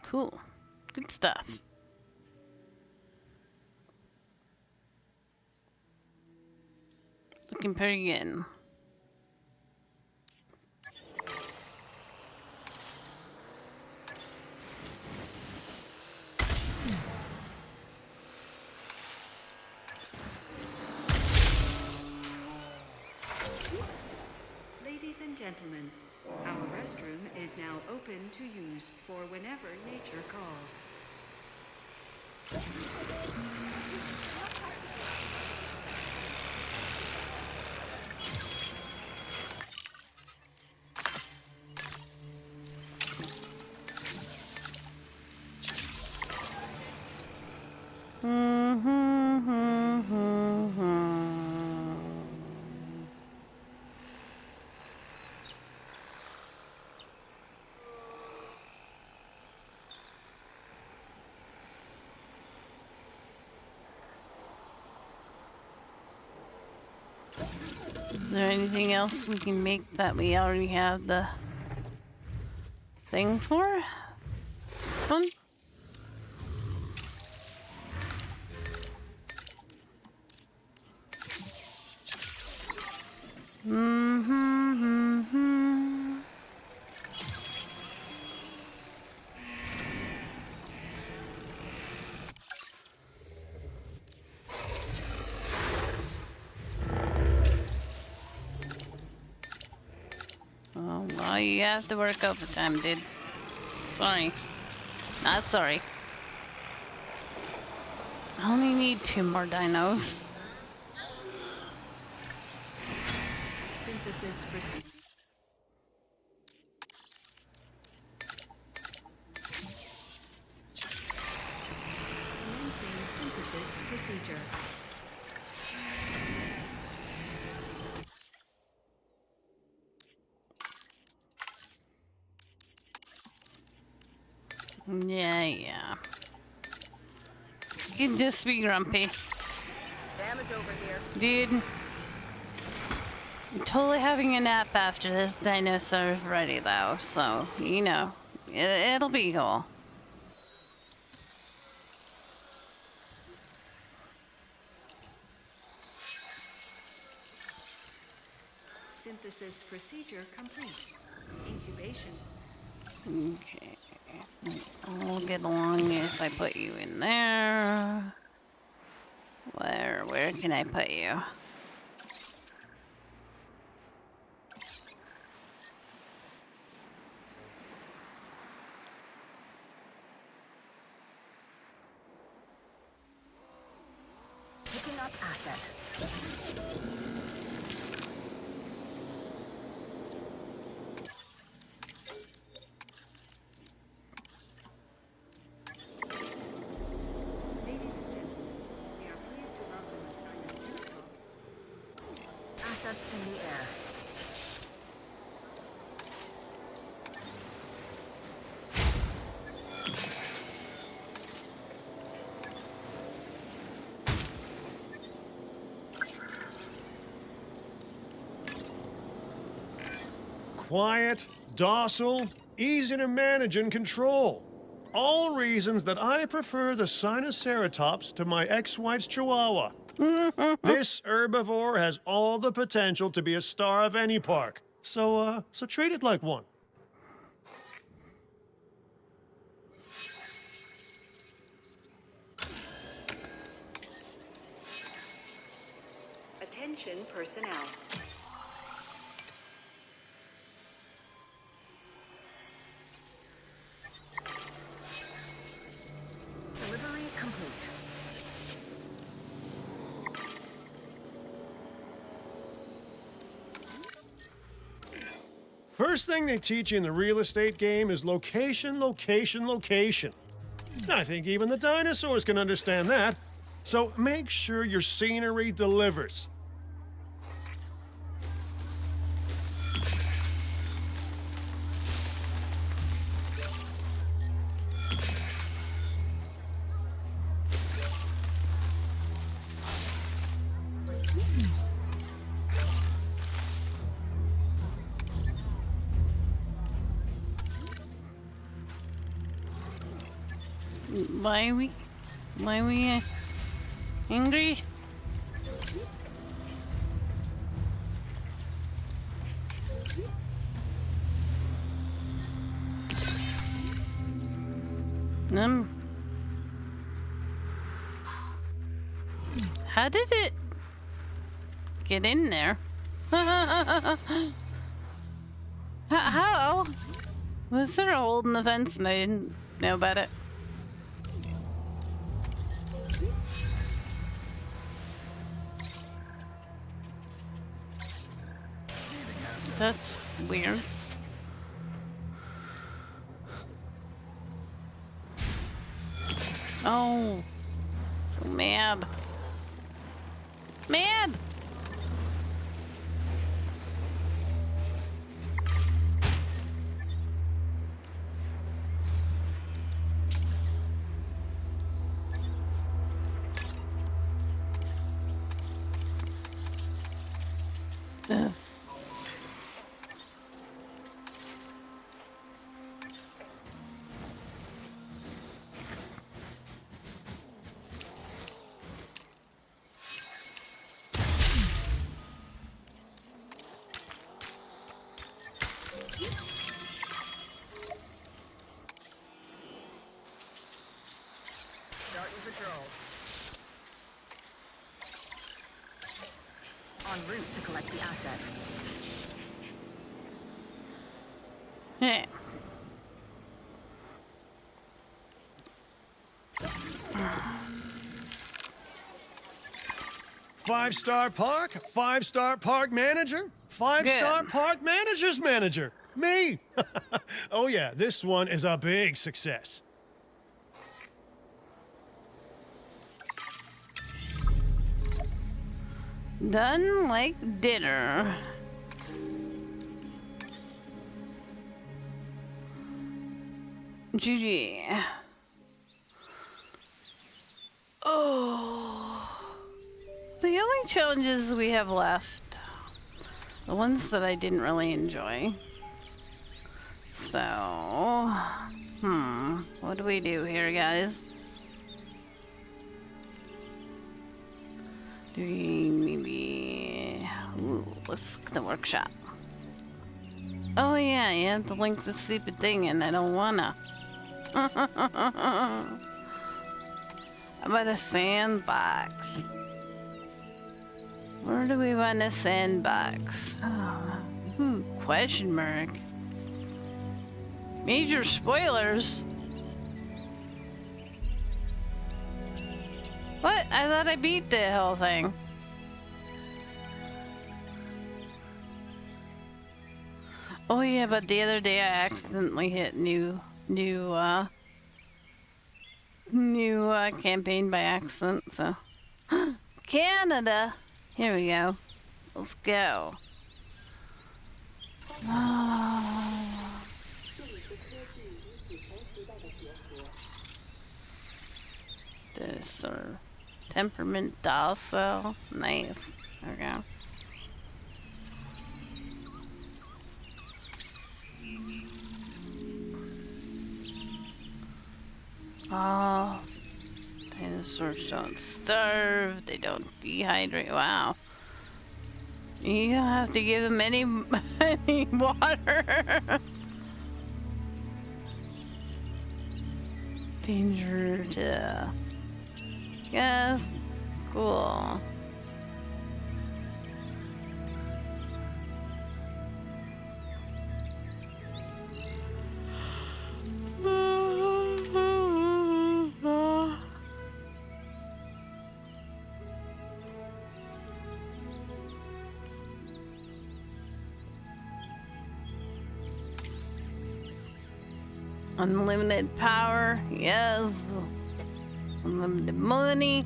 Cool. Good stuff. Looking pretty good. Ladies and gentlemen, our restroom is now open to use for whenever nature calls. Is there anything else we can make that we already have the thing for? This one? Oh, well, you have to work overtime, dude. Sorry. Not sorry. I only need 2 more dinos. Synthesis procedure. Commencing synthesis procedure. Yeah. You can just be grumpy. Damage over here. Dude. I'm totally having a nap after this dinosaur is ready, though, so, you know, it'll be cool. Synthesis procedure complete. Incubation. Okay. I'll get along if I put you in there. Where can I put you? Picking up asset. Ladies and gentlemen, we are pleased to welcome the Scienceratops. Assets in the air. Quiet, docile, easy to manage and control. All reasons that I prefer the Sinoceratops to my ex-wife's Chihuahua. This herbivore has all the potential to be a star of any park. So treat it like one. Attention personnel. Delivery complete. First thing they teach you in the real estate game is location, location, location. I think even the dinosaurs can understand that. So make sure your scenery delivers. Why are we angry? How did it get in there? How? Was there a hole in the fence and I didn't know about it? That's weird. Oh, so mad. Mad! Ugh. Starting patrol. En route to collect the asset. Hey. Five-star park, five-star park manager, five-star Good. park manager's manager. Me. Oh yeah, this one is a big success. Done like dinner. GG. Oh. The only challenges we have left, the ones that I didn't really enjoy. So, what do we do here, guys? Do we maybe... Ooh, let's look at the workshop. Oh yeah, you have to link the stupid thing and I don't wanna. How about a sandbox? Where do we want a sandbox? Oh, ooh, question mark. Major spoilers? What? I thought I beat the whole thing. Oh yeah, but the other day I accidentally hit new campaign by accident, so. Canada! Here we go. Let's go. This or temperament docile. Nice. There we go. Oh, dinosaurs don't starve. They don't dehydrate. Wow. You have to give them any water. Danger to... Yes. Cool. Unlimited power, yes. Unlimited money.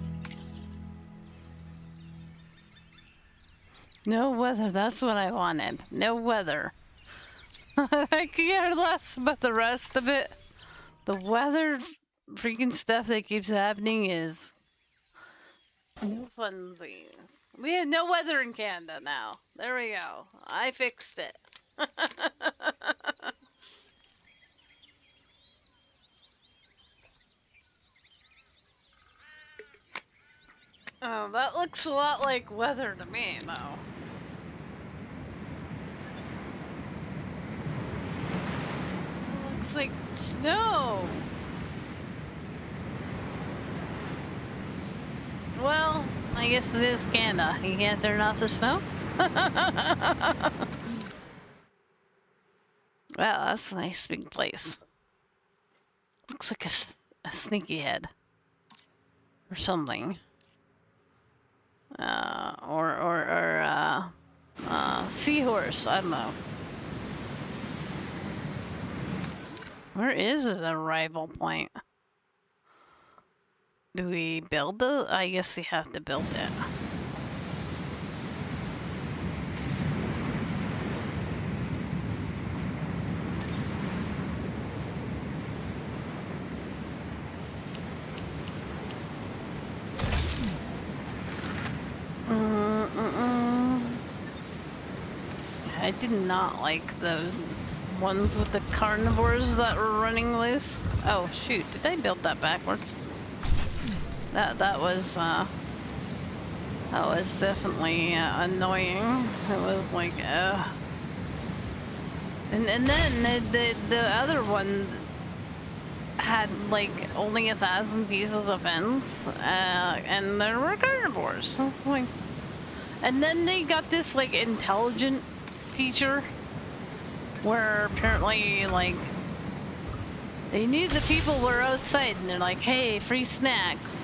No weather, that's what I wanted. No weather. I care less about the rest of it. The weather freaking stuff that keeps happening is no funsies. We have no weather in Canada now. There we go. I fixed it. Oh, that looks a lot like weather to me, though. It looks like snow. Well, I guess it is Canada. You can't turn off the snow? Wow, that's a nice big place. Looks like a sneaky head. Or something. Seahorse, I don't know. Where is the arrival point? Do we build the? I guess we have to build it. I did not like those ones with the carnivores that were running loose. Oh shoot, did I build that backwards? That was definitely annoying. It was like and then the other one had like only 1,000 pieces of fence, and there were carnivores. So like, and then they got this like intelligent feature where apparently like they knew the people were outside and they're like, hey, free snacks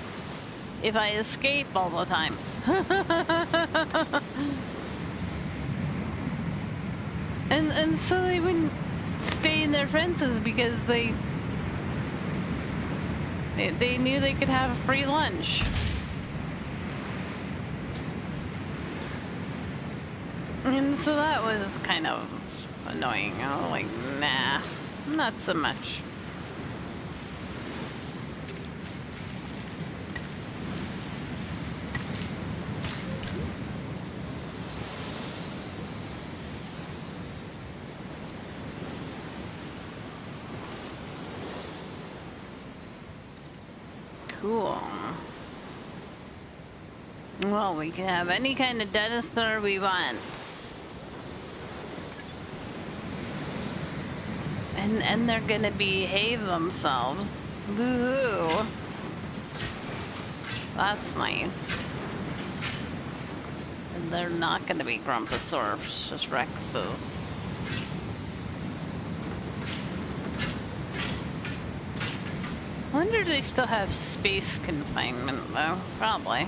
if I escape all the time. and so they wouldn't stay in their fences because they knew they could have a free lunch. And so that was kind of annoying. I was like, nah, not so much. Cool. Well, we can have any kind of dinosaur we want. And they're gonna behave themselves. Woohoo! That's nice. And they're not gonna be Grumposaurus, just Rexes. I wonder if they still have space confinement though. Probably.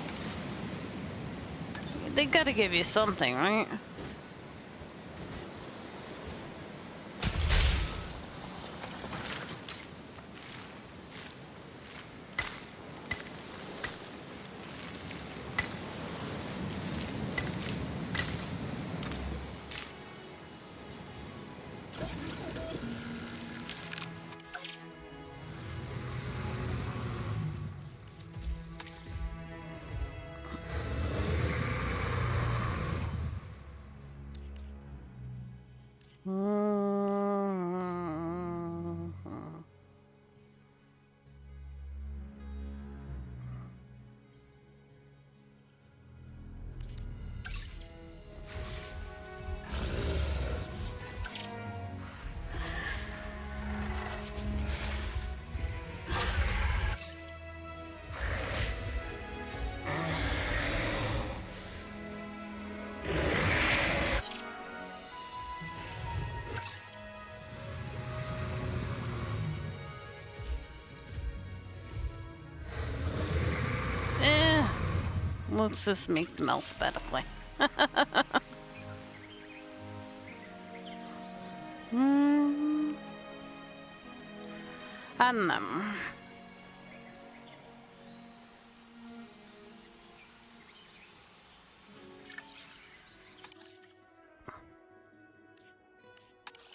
They gotta give you something, right? Let's just make them alphabetically. And them.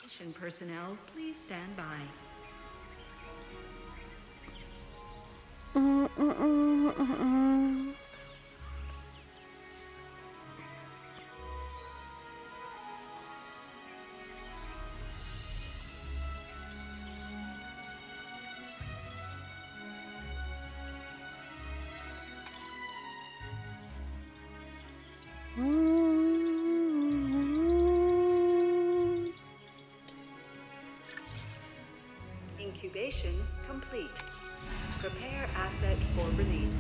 Mission personnel, please stand by. Incubation complete. Prepare asset for release.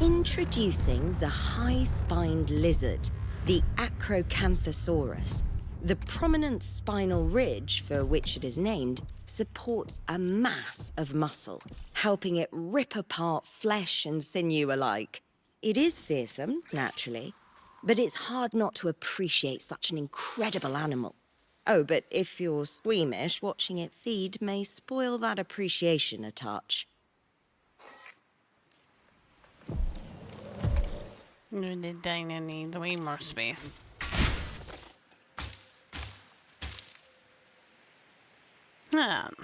Introducing the high-spined lizard, the Acrocanthosaurus. The prominent spinal ridge, for which it is named, supports a mass of muscle, helping it rip apart flesh and sinew alike. It is fearsome, naturally, but it's hard not to appreciate such an incredible animal. Oh, but if you're squeamish, watching it feed may spoil that appreciation a touch. The dino needs way more space.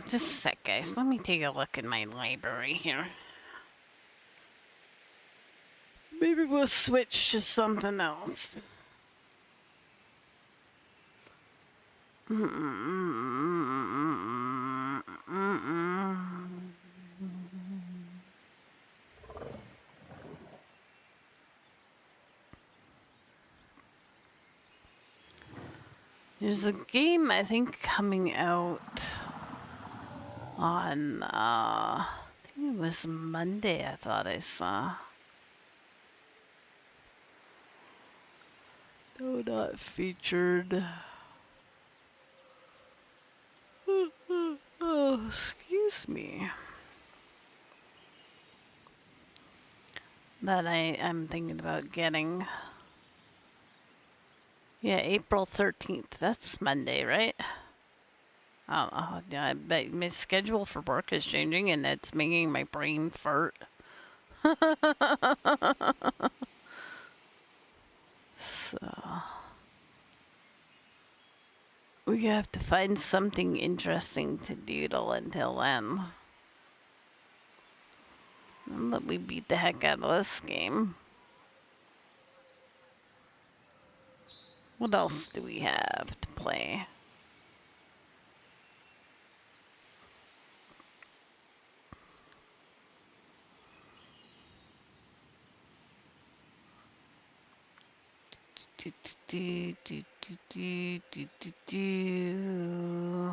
Just a sec, guys. Let me take a look at my library here. Maybe we'll switch to something else. There's a game, I think, coming out on, I think it was Monday, I thought I saw. No, not featured. Oh, excuse me. That I'm thinking about getting. Yeah, April 13th. That's Monday, right? Oh, yeah, but my schedule for work is changing and it's making my brain fart. So we have to find something interesting to doodle until then. And let me beat the heck out of this game. What else do we have to play? Do, do, do, do, do, do, do, do.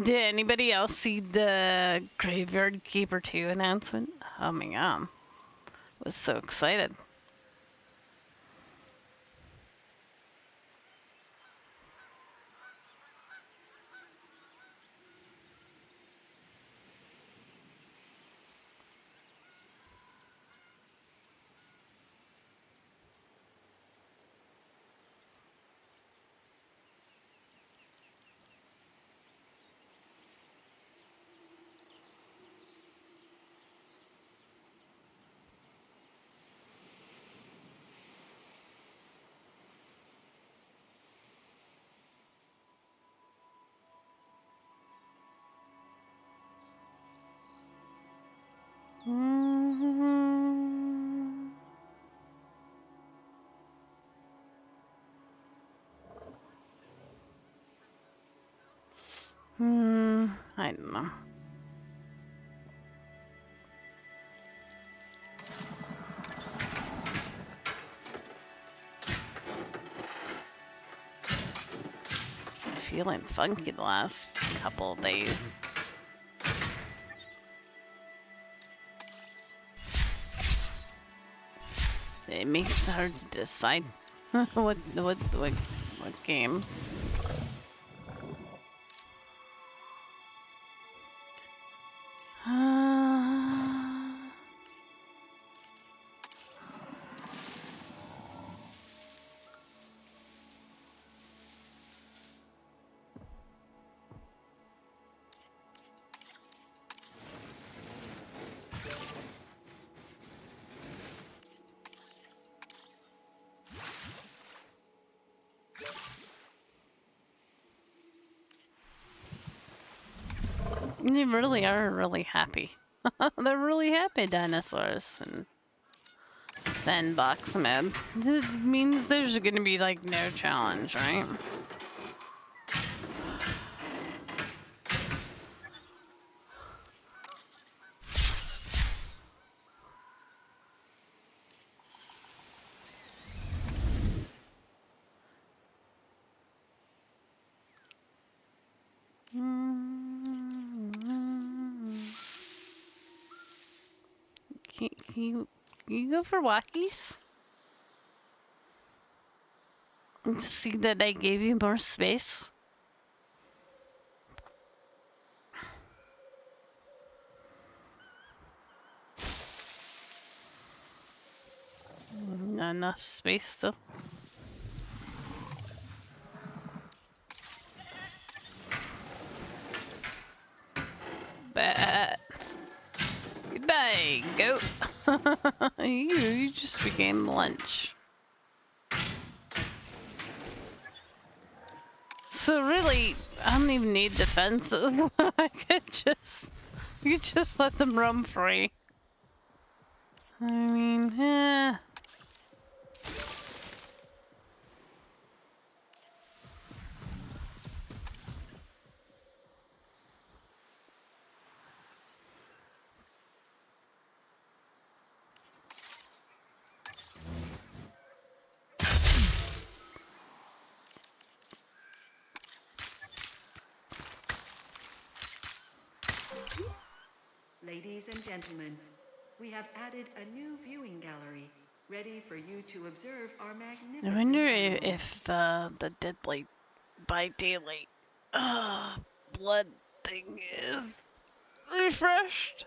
Did anybody else see the Graveyard Keeper 2 announcement? Oh my god. I was so excited. I don't know. Feeling funky the last couple of days. It makes it hard to decide what games. They really are really happy. They're really happy dinosaurs in sandbox mode. This means there's gonna be like no challenge, right? Can you go for walkies? See that I gave you more space? Not enough space still. But goodbye, goat. you just became lunch. So really, I don't even need defenses. I could just let them roam free. I mean, Ladies and gentlemen, we have added a new viewing gallery, ready for you to observe our magnificent I wonder animals. if the Deadlight by Daylight blood thing is refreshed.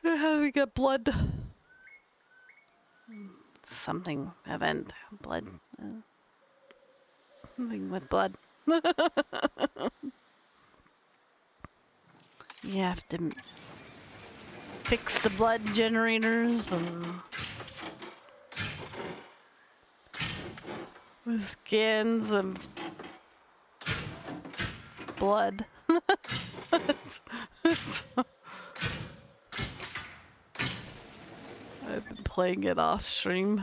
Having a blood something event, blood, something with blood. You have to fix the blood generators and with scans of blood. I've been playing it off stream.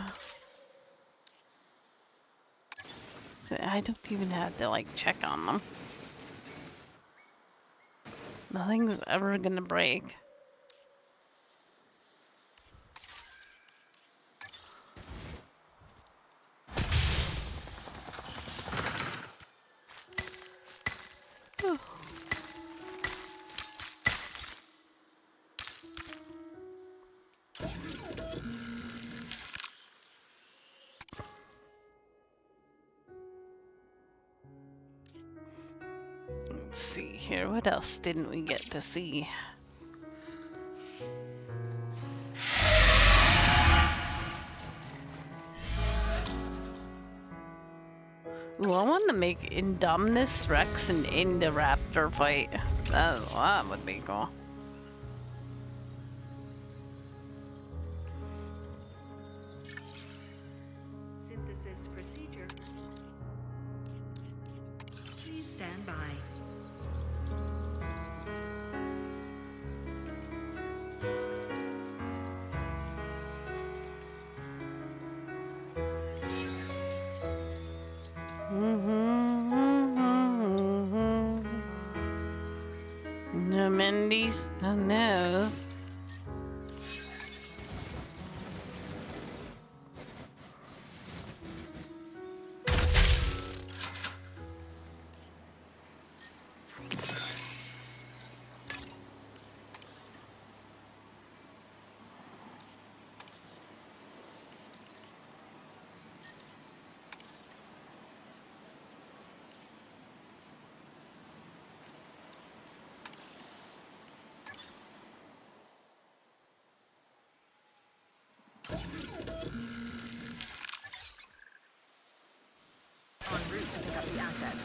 So I don't even have to like check on them. Nothing's ever gonna break. Let's see here. What else didn't we get to see? Ooh, I want to make Indominus Rex and Indoraptor fight. That would be cool. Synthesis procedure. Please stand by. No Mindy's, no nose. En route to pick up the asset.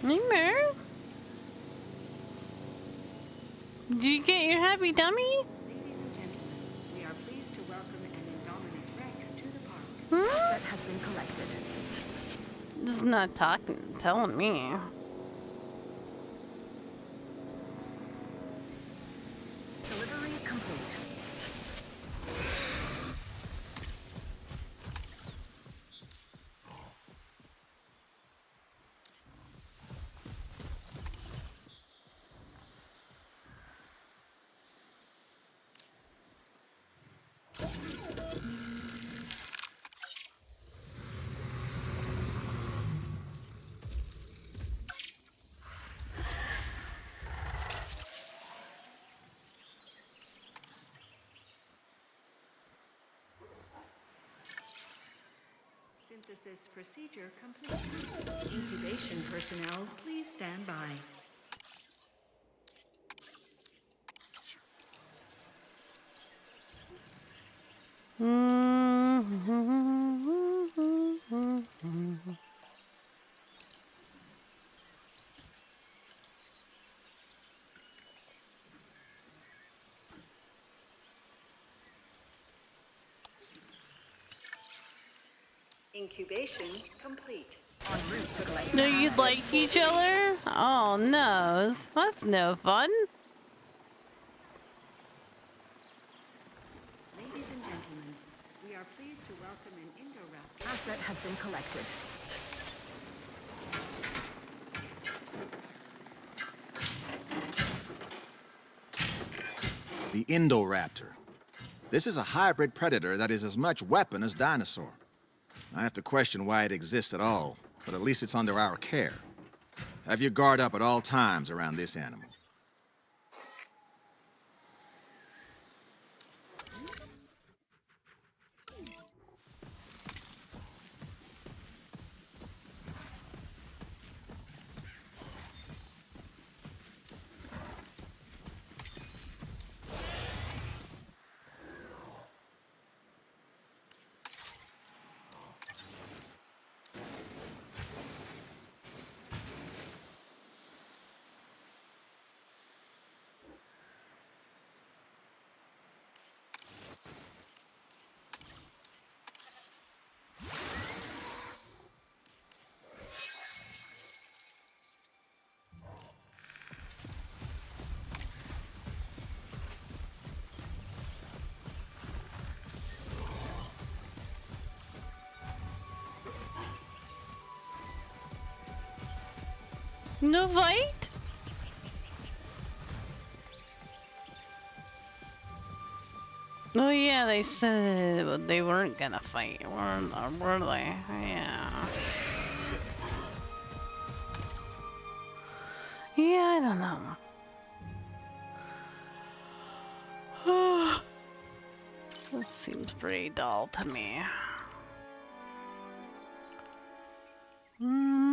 Hey, Mer. Did you get your happy dummy? Ladies and gentlemen, we are pleased to welcome an Indominus Rex to the park. Hmm? Asset has been collected. This is not talking, telling me. Delivery complete. Synthesis procedure complete. Incubation personnel, please stand by. Incubation complete. En route to collect No, the you'd asset. like each other? Oh no, that's no fun. Ladies and gentlemen, we are pleased to welcome an Indoraptor. Asset has been collected. The Indoraptor. This is a hybrid predator that is as much weapon as dinosaur. I have to question why it exists at all, but at least it's under our care. Have your guard up at all times around this animal. No fight? Oh yeah, they said they weren't gonna fight, were they? Yeah. Yeah, I don't know. This seems pretty dull to me. Mm-hmm.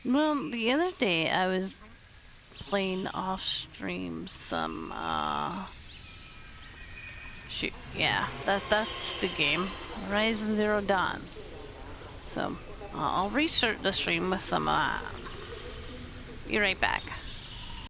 Well, the other day I was playing off stream some shoot, yeah, that's the game, Horizon Zero Dawn. So I'll restart the stream with some be right back.